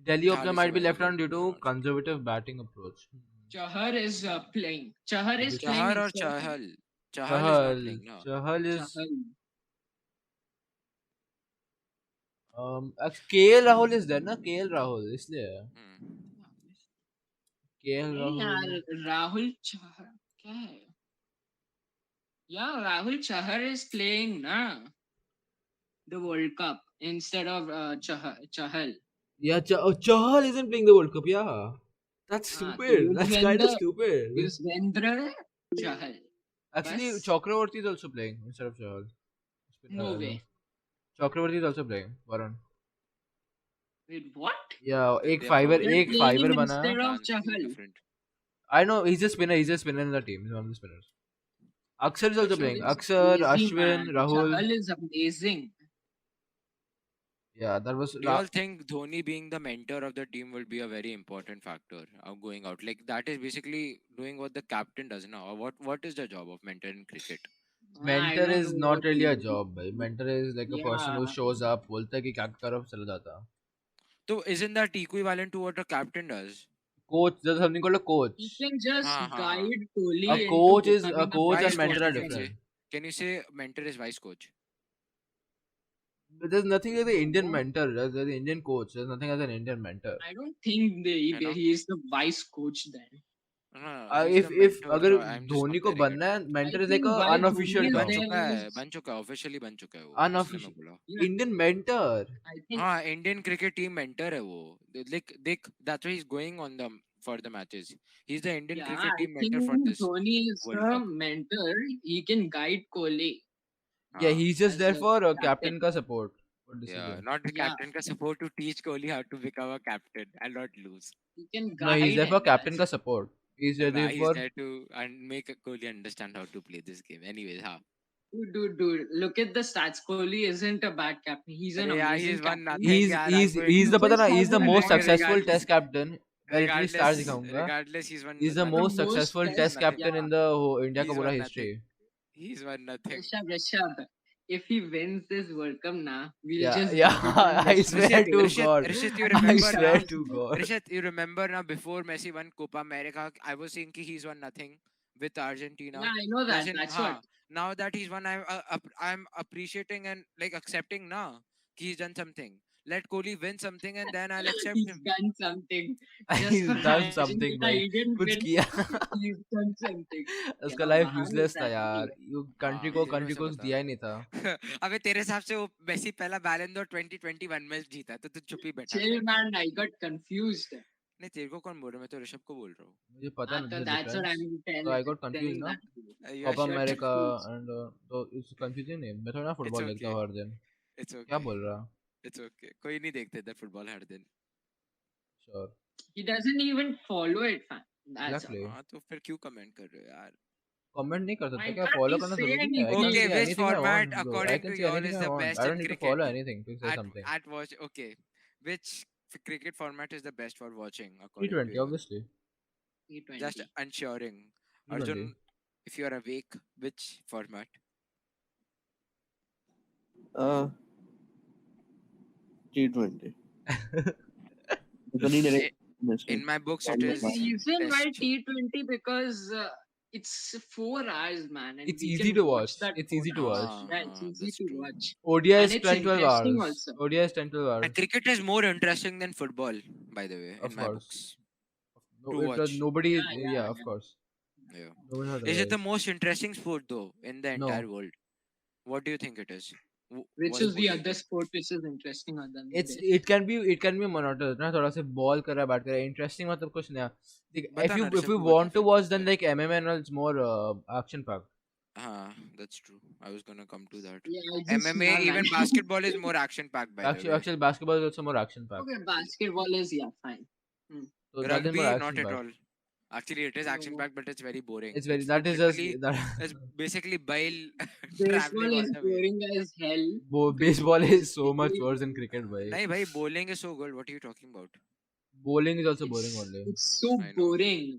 Delhi Chahal opener is might be left available. on due to No, conservative batting approach. Chahar is playing. Chahar is Chahar playing. चहल और instead of- Chahal. Chahal is not playing now. Chahal is Chahal. KL Rahul is there ना, KL Rahul इसलिए KL नहीं यार, Rahul. Rahul Chahar क्या है? Yeah, Rahul Chahar is playing na the World Cup instead of Chahal. Yeah, Chahal isn't playing the World Cup. Yeah, that's Ah, stupid. That's kind of Yuzvendra- stupid. Yuzvendra Chahal. Actually, Bas. Chakravarti is also playing instead of Chahal. No way. Chakravarti is also playing. Varun. Wait, what? Yeah, They एक are fiver probably एक playing fiver him बना. instead of Dance is Chahal. different. I know he's a spinner. He's a spinner in the team. He's one of the spinners. Aksar is also Aksar playing. It's Aksar, crazy, Ashwin, man. Rahul. Chahal is amazing. Yeah, that was. Do you all think Dhoni being the mentor of the team will be a very important factor of going out? Like that is basically doing what the captain does now. Or what is the job of mentor in cricket? I Mentor don't is know not what really a he- job, भाई. Mentor is like a person who Yeah. shows up, बोलता है कि क्या करो, चला जाता. So isn't that equivalent to what a captain does? Coach, there's something called a coach. He can just हाँ. guide Kohli A into coach is a becoming coach Vice and mentor coach, are you can say. different. Can you say mentor is vice coach? There's nothing like the Indian mentor. There's the Indian coach. There's nothing as an Indian mentor. I don't think You know? he is the vice coach then. He's the If mentor. अगर I'm just Dhoni को comparing it. बनना है, I mentor is like think a why unofficial Dhoni is बन term. there चुका है is, बन चुका है ऑफिशियली बन चुका है वो इसलिए मैं Unofficial बोला yeah, Indian mentor. I think हाँ इंडियन क्रिकेट टीम मेंटर है वो देख देख that's why he's going on the for the matches. He's the Indian yeah, cricket I team think mentor for this Dhoni is World the Cup. mentor. He can guide Kohli Yeah, हाँ he's just as there a for captain. captain का support for yeah decision. not the Yeah, captain का support to teach Kohli how to become a captain and not lose. he can No, he's guide there for him. captain That's का support. He's Nah, there he's for there to and make Kohli understand how to play this game. Anyways, हाँ dude. Look at the stats. Kohli isn't a bad captain. He's an अरे यार amazing he's won captain. nothing यार I'm going he's to the पता Just ना he's has the a most bad successful regardless test captain. मैं literally stars दिखाऊंगा. regardless he's won He's the nothing. most The most successful test, test nothing. captain yeah. in the whole India He's का पूरा won history. nothing. He's won nothing. Rishabh, if he wins this World Cup now, we'll Yeah, just yeah. give him I respect. swear to God. Rishit, you I remember swear now? to God. Rishit, you remember now before Messi won Copa America, I was saying कि he's won nothing with Argentina. Yeah, I know that. Doesn't That's हाँ, what. now that he's won, I'm appreciating and like accepting now कि he's done something. Let Kohli win something and then I'll accept He's him. done something. Just He's for done something Argentina, भाई. he didn't कुछ win. किया. He's done something. उसका क्या life महान useless था इंसान है यार. ये. You country हाँ को तेरे को country ऐसा को कुछ बता दिया ही नहीं था. अबे तेरे हिसाब से वो मेसी पहला बैलन d'Or 2021 में जीता तो तू चुप ही बैठा Chill, कर. man. I got confused. नहीं तेरे को कौन बोल रहा है मैं तो ऋषभ को बोल रहा हूँ. मुझे पता नहीं So the that's what difference. I'm So I got confused telling ना. that. to you. You are Copa You're America confused. and तो it's confusing नहीं. मैं थोड़ा ना It's फुटबॉल देखता okay. हूँ हर दिन. It's क्या okay. बोल रहा? It's okay. कोई नहीं देखते इधर फुटबॉल हर दिन. Sure. He doesn't even follow it, fam. That's Exactly. हाँ तो फिर क्यों कमेंट कर रहे हो यार? Comment नहीं कर सकते I क्या? can't Follow be करना saying जरूरी है. I can Okay, say which anything I format want, bro. I according can to say y'all anything is I the want. best I don't in need to cricket? follow anything to say At something. watch okay. Which cricket format is the best for watching according to T20 you? obviously. T20. Just ensuring. T20. Arjun, if you are awake, which format? T20. Because I- In my books, it The is reason why test. T20 because it's 4 hours, man, and It's we easy can to watch watch. that. It's 4 easy to watch. hours. Yeah, it's easy That's to true. watch. ODI And is it's 10 12 interesting hours. also. ODI is 10 12 hours. And cricket is more interesting than football, by the way, Of in my course. books. No, To it was watch. nobody. Yeah, Yeah, of course. Yeah. Nobody heard Is it the otherwise. most interesting sport though in the No. entire world? What do you think it is? Which What is the sport other sport which is interesting other than It's this? it can be monotonous ना थोड़ा से ball कर रहा है bat कर रहा है interesting मतलब कुछ नया. बता If ना you ऋषभ, तू want बता to फिर watch क्या then है. like MMA and all, it's more action packed. That's true. I was gonna come to that. Yeah, I just MMA, yeah, even man. basketball is more action packed, by the Actually, way. actually basketball is also more action packed. Okay, basketball is fine. So that is more Rugby, action not at packed. all. Actually, it is action No. packed, but it's very boring. It's very It's that is just literally that. it's basically bile Baseball traveling is all the way. boring as hell. Baseball is so much Basically, worse than cricket, bhai. नहीं भाई, bowling is so good. What are you talking about? Bowling is also boring It's, only. it's so I know. boring.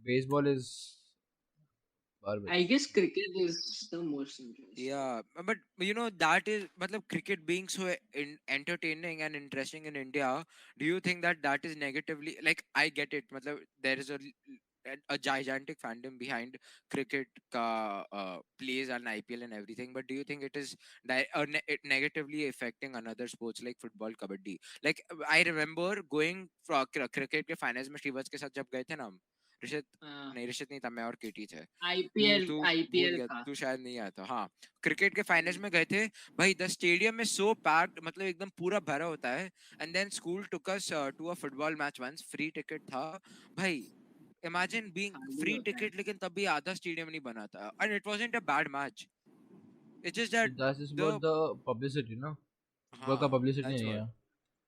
Baseball is garbage. I guess cricket is the most interesting. Yeah, but you know that is, matlab, cricket being so entertaining and interesting in India. Do you think that that is negatively, like, I get it. Matlab, there is a gigantic fandom behind cricket ka plays and IPL and everything. But do you think it is it negatively affecting another sports like football, kabaddi? Like I remember going for cricket के finals में श्रीवत्स के साथ जब गए थे ना हम. ऋषित नहीं, ऋषित नहीं था, मैं और केटी थे. IPL तू IPL भूल गया, का. तू शायद नहीं आया था. हाँ, क्रिकेट के फाइनल्स में गए थे भाई. द स्टेडियम में सो पैक्ड, मतलब एकदम पूरा भरा होता है. And then school took us to a football match once. Free ticket था भाई. इमेजिन बीइंग खाली फ्री होता है. टिकट, लेकिन तब भी आधा स्टेडियम नहीं बना था. And it wasn't a bad match. It's just that That is about the publicity, no? Work हाँ, publicity that's नहीं what. है.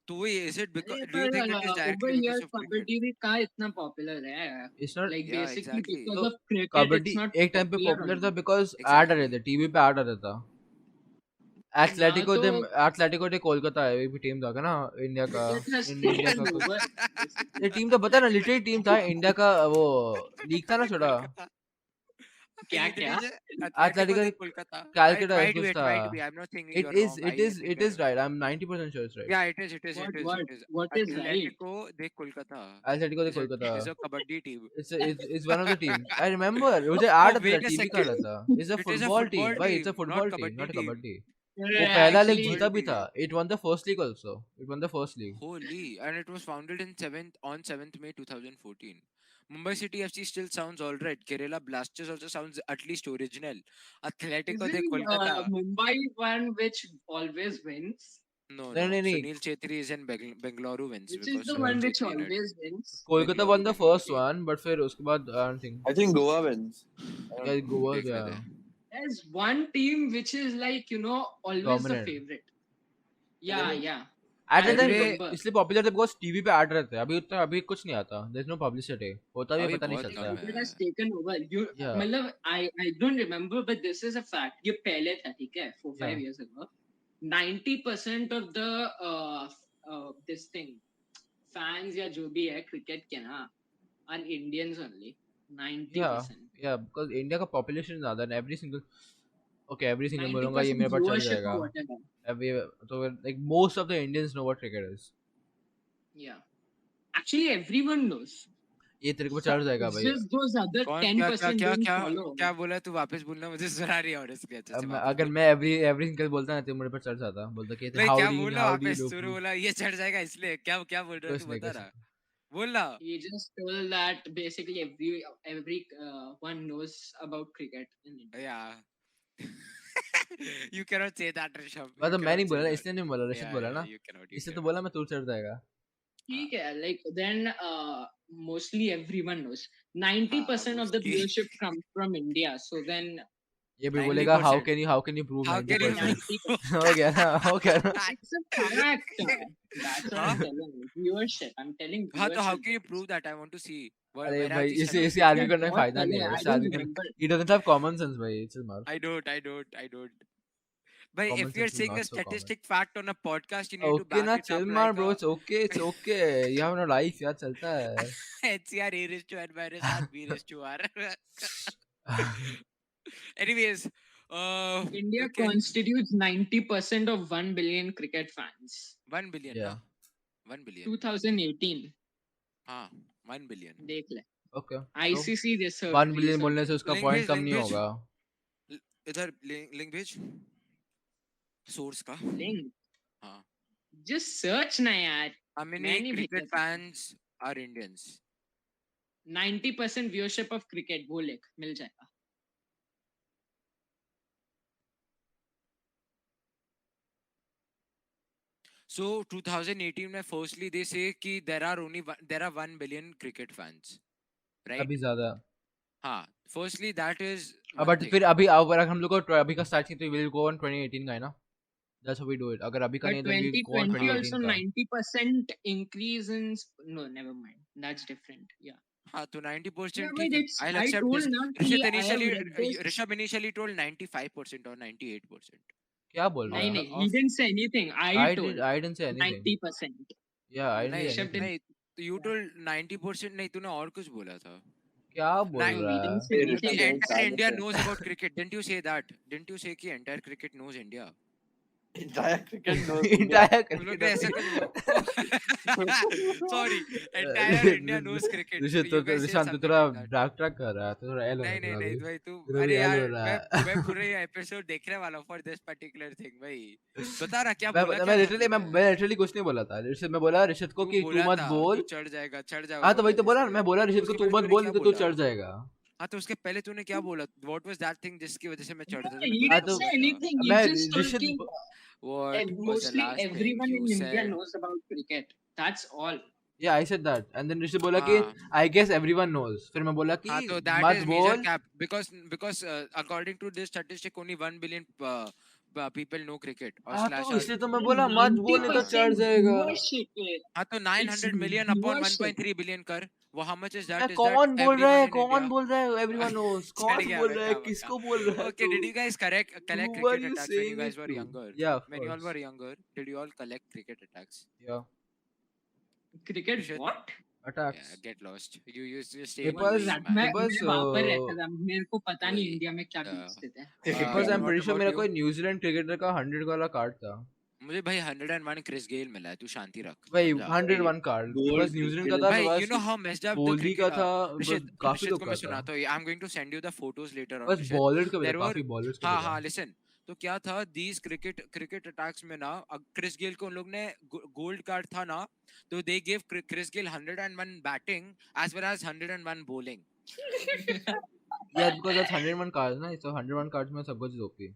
तो वही, is it because, अरे do you think it is पर over directly here because of cricket? Kabaddi भी कहाँ इतना popular है? It's not. Like Yeah, basically exactly. because So of cricket, kabaddi it's not एक टाइम पे popular पॉपुलर था only. because ऐड आ रहे Exactly. थे टीवी पे ऐड आ रहा था. Now एथलेटिको तो एथलेटिको de कोलकाता है, एक भी टीम था ना इंडिया का. cricket has इंडिया taken का कुछ over basically. ये टीम तो पता ना लिटरली टीम था इंडिया का. वो लीग था ना छोटा. क्या क्या? Atletico de Atletico Kolkata. Calcutta Might कुछ be, it था. might be. I'm not saying It you're is wrong. it I is think it is right. I'm 90% sure it's right. yeah, it is. It is. It is. It is. What is right? Atletico de Kolkata Atletico de is a Kolkata. kabaddi team. It's one of the teams. I remember. मुझे Oh, add आता था wait a TV का second. आता था. It's a It is a football team. football Why it's a team, not football team, kabaddi not a team. kabaddi. वो पहला league Actually, जीता भी World था. League. It won the first league also. It won the first league. Holy, and it was founded in 7th May 2014. Mumbai City FC still sounds alright. Kerala Blasters also sounds at least original. Atletico de isn't Kolkata. Mumbai one which always wins? No, नहीं no. नहीं नहीं. Sunil Chetri is in Bengaluru wins Which is because the Sunil one which Chetri led. always wins? Kolkata won the Bengaluru first wins. one, but फिर उसके बाद I don't think. I think Goa wins. Yeah, Goa. देख लेते Yeah. हैं. There's one team which is like, always Dominant. the favorite. Yeah, yeah. At I the time remember. इसलिए popular थे because TV पे add रहते हैं. अभी कुछ नहीं आता. There's no publicity. होता भी है, अभी पता नहीं बहुत चलता. कम है. It has taken over. Yeah. मतलब I don't remember, but this is a fact. ये पहले था, ठीक है, 4-5 Yeah. years ago. 90% of the this thing fans या जो भी है cricket के ना are Indians only. 90%. Yeah, because India का population ज्यादा है. Every single बोलूंगा, ये 90% मेरे पास चढ़ viewership जाएगा. or whatever. तो like most of the Indians know what cricket is. Yeah. Actually, everyone knows. ये तेरे को चढ़ जाएगा It's भाई. just those other कौन 10% don't follow. क्या बोला तू वापस बोलना मुझे सुना रही है honestly अच्छे से वापस अगर बोल. मैं every single बोलता ना तो मेरे पर चढ़ जाता. बोलता कि नहीं क्या howdy बोला वापस look. तूने बोला ये चढ़ जाएगा इसलिए क्या बोल रहा है कुछ तू नहीं, बता कुछ रहा बोलना. He just told that basically every one knows about cricket in India. Yeah. You cannot say that Rishabh. You मतलब मैं cannot नहीं say बोला, that. इसने नहीं बोला, ऋषित Yeah, बोला yeah, ना. you cannot, you इसने तो cannot. बोला मैं तू चढ़ जाएगा. ठीक है, like then mostly everyone knows. 90% of the mostly. viewership comes from India. So then ये भी बोलेगा how 90%. can you prove How can you 90%? prove? हो गया ना. it's a fact. That's what I'm telling you. Viewership. I'm telling हाँ तो how viewership. can you prove that? I want to see. अरे Where have भाई these इसे statistics? Argue करने में बहुत फायदा नहीं पहले, है. I इसे don't argue remember. he doesn't have common sense भाई. चल मार. I don't. But Common if you're sense is saying a not so common. statistic fact on a podcast, you need to Okay back ना, it chill up मार like bro. It's okay. You have no life यार, चलता है. HCR A raised to N minus R B raised to R. Anyways, India okay. constitutes 90% of 1 billion cricket fans. 1 billion. Yeah. ना? 1 billion. 2018. हाँ 1 billion. देख ले. Okay. ICC research. 1 billion बोलने से उसका Link point भेज, कम नहीं link भेज. होगा. इधर लिंक भेज सोर्स का. Link. हाँ. Just search ना यार. How many मैं नहीं cricket भेजा था. fans are Indians? 90% viewership of cricket. वो लिख मिल जाएगा. So 2018 में firstly they say कि there are 1 billion cricket fans, right? अभी ज्यादा. हाँ. Firstly that is. अब one बट thing. फिर अभी अगर हम लोग को अभी का स्टार्ट की तो we'll go on 2018 का है ना. That's how we do it. अगर अभी का But नहीं तो we'll go on 2020 also 2018 का. 90% increase in no, never mind. That's different. Yeah. हाँ तो 90% Yeah, ठीक but है. it's, I'll I accept told this. ना कि Rishabh this. initially told 95% or 98%. क्या बोल रहा नहीं है? नहीं, he didn't say anything. I told I didn't say anything. 90%. Yeah, I didn't नहीं say anything. नहीं तो you told 90% नहीं तूने और कुछ बोला था. क्या बोल Nine- No, रहा we है? didn't say Hey, anything. कि Rishabh, entire India Rishabh. knows about cricket. Didn't you say that? Didn't you say कि entire cricket knows India? Entire cricket knows Entire तुम लोग cricket. ने ऐसा क्यों? Sorry, entire India knows cricket. Rishit You guys say ऋषांत तू something थोड़ा like that. Back track कर रहा है. तो थोड़ा एल हो नहीं रहा है. भाई तू तेरा अरे भी यार L हो रहा है. मैं पूरे एपिसोड देखने वाला हूँ for this particular thing भाई. बता रहा क्या मैं बोला मैं क्या लिटरली मैं लिटरली कुछ नहीं बोला था. ऋषित मैं बोला ऋषित को कि तू बोला मत था, बोल. तू चढ़ जाएगा हाँ तो वही तो बोला. मैं बोला ऋषित को उसके तू पहले मत तूने बोल क्या तो तू बोला? चढ़ जाएगा. हाँ तो उसके पहले तूने क्या बोला? What was that thing जिसकी वजह से मैं चढ़ No, था? he हाँ didn't तो say anything. He मैं just told ऋषित कि What was the mostly last thing everyone in you India said? knows about cricket. That's all. Yeah, I said that. And then Rishit बोला कि हाँ. I guess everyone knows. फिर मैं बोला कि हाँ तो that मत is major बोल. cap because according to this statistic only 1 billion people know cricket or हाँ slash तो इसलिए तो मैं बोला मत बोल नहीं तो चढ़ 90% जाएगा. viewership है. हाँ तो 900 million upon viewership. 1.3 billion कर वो how much is that? मैं Is कौन that बोल रहा है? everyone in कौन India? बोल रहा है? Everyone knows. चढ़ कौन गया बोल रहा है? बका किसको बोल रहा है? Okay, did you guys collect Who cricket are you attacks when you saying guys it were to? younger? Yeah, of When you all course. were younger, did you all collect cricket attacks? Yeah. Cricket Rishit? what? Attacks. Yeah, get lost. You used to stay It in was- UAE, That man. मैं it was, वहाँ पर रहता था. मेरे को पता नहीं वही, इंडिया में क्या uh, बेचते थे. Because I'm what pretty sure about मेरा you? कोई न्यूजीलैंड क्रिकेटर का 100 वाला कार्ड था. मुझे भाई 101 क्रिस गेल मिला है तू शांति रख भाई समझा? 101 कार्ड. Gold बस न्यूजीलैंड का था. भाई बस you know how messed up the Kohli का cricket था. बस Rishit, काफी Rishit लोग को का मैं था. सुनाता हूँ I'm going to send you the photos later on बस Rishit. बॉलर के There वजह were काफी बॉलर्स के हाँ वजह. हाँ listen तो क्या था these cricket attacks में ना क्रिस गेल को उन लोग ने गोल्ड कार्ड था ना, तो they gave Chris Gayle 101 batting as well as 101 bowling. Yeah, because that's 101 cards ना, so 101 cards में सब कुछ OP.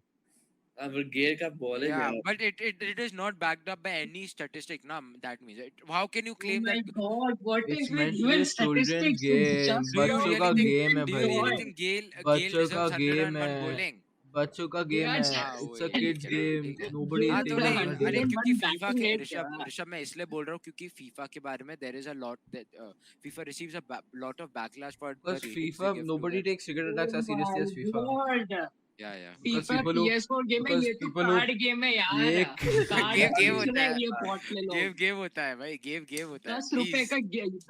अब गेयर का बॉलिंग Yeah, है but it is not backed up by any statistic na. That means how can you Oh claim my that? god, what It's is with meant you to be and a children's statistics? game. Just Do you बच्चों really का think game है do you really भाई. think Gale बच्चों का deserves game 101 है. bowling? बच्चों का They game are है. हाँ It's a वही kids चलो game. ठीक है. Nobody हाँ is तो taking नहीं, it as a अरे game. क्योंकि 101 फीफा batting के है क्या? ऋषभ मैं इसलिए बोल रहा हूँ क्योंकि फीफा के बारे में there is a lot that FIFA receives a lot of backlash for the Because ratings they FIFA, give to nobody their. takes cricket Oh attacks as seriously my as FIFA. god. Yeah. Because FIFA people who, PS4 game है, because ये तो people who, card game है यार. ये card game खरीद होता रहे है. हैं ये बॉट ले लोग. गेम होता है भाई, गेम होता है. 10 रुपए का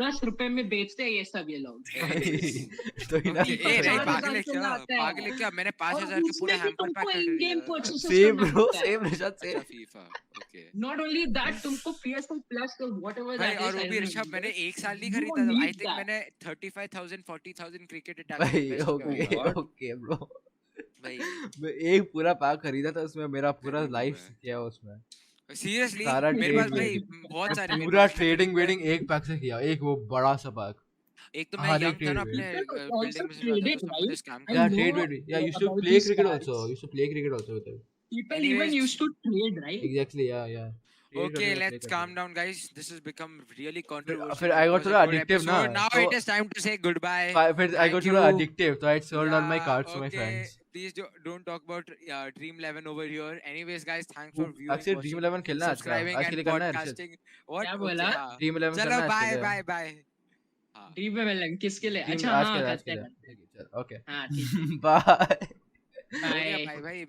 10 रुपए में बेचते हैं ये सब ये लोग. तो ही ना ए FIFA रे 4,000 पागल है से क्या? लाता है. पागल है क्या? मैंने और 5,000 के पूरे उसमें भी हैम्पर तुमको पैक इन गेम कर. परचेसेस same करना bro, पड़ता है. same Rishad, अच्छा same. FIFA okay Not only that, तुमको PS4 Plus का whatever भाई. that और is, वो I भी don't ऋषभ मैंने know. एक साल नहीं You खरीदा don't था. आई need थिंक that. मैंने 35,000 40,000 क्रिकेट अटैक भाई इन्वेस्ट किया okay, होगा What? okay bro. भाई. मैं एक पूरा पैक खरीदा था, उसमें मेरा पूरा अरे वो लाइफ है. किया उसमें. सीरियसली सारा मेरे trade पास भाई वेडिंग. बहुत सारे मेरे पूरा पास मैं ट्रेडिंग खरीदता. वेडिंग एक पैक से किया, एक वो बड़ा सा पैक. एक तो मैं हर एक यंग था ना ट्रेड अपने वेड. People also बिल्डिंग में से जाता traded, तो सब right? मुझे स्कैम I Yeah, करते trade know wedding. Yeah, used to about play these cricket cards. also. Used to play cricket also with it. People Anyways. even used to trade, right? Exactly, yeah. Trade Okay, करते थे, let's play calm करते down, guys. This has become really थे. controversial. फिर I It got was a थोड़ा good addictive ना, episode. Now तो it is time to say goodbye. फिर I got Thank थोड़ा you. addictive, so I sold all my cards to my Okay. friends. Please don't talk about Dream 11 over here. Anyways, guys, thanks for viewing, Akshay watching, Dream 11 खेलना आज का, subscribing, आज के and लिए करना है Rishad. podcasting. What? क्या Okay, बोला? हाँ. Dream 11 चलो करना है आज bye के लिए. bye. हाँ. Dream में मिलन किसके लिए? Dream अच्छा आज हाँ के करते लिए. हैं. चल, okay. हाँ ठीक है. Bye. हो गया Bye. भाई.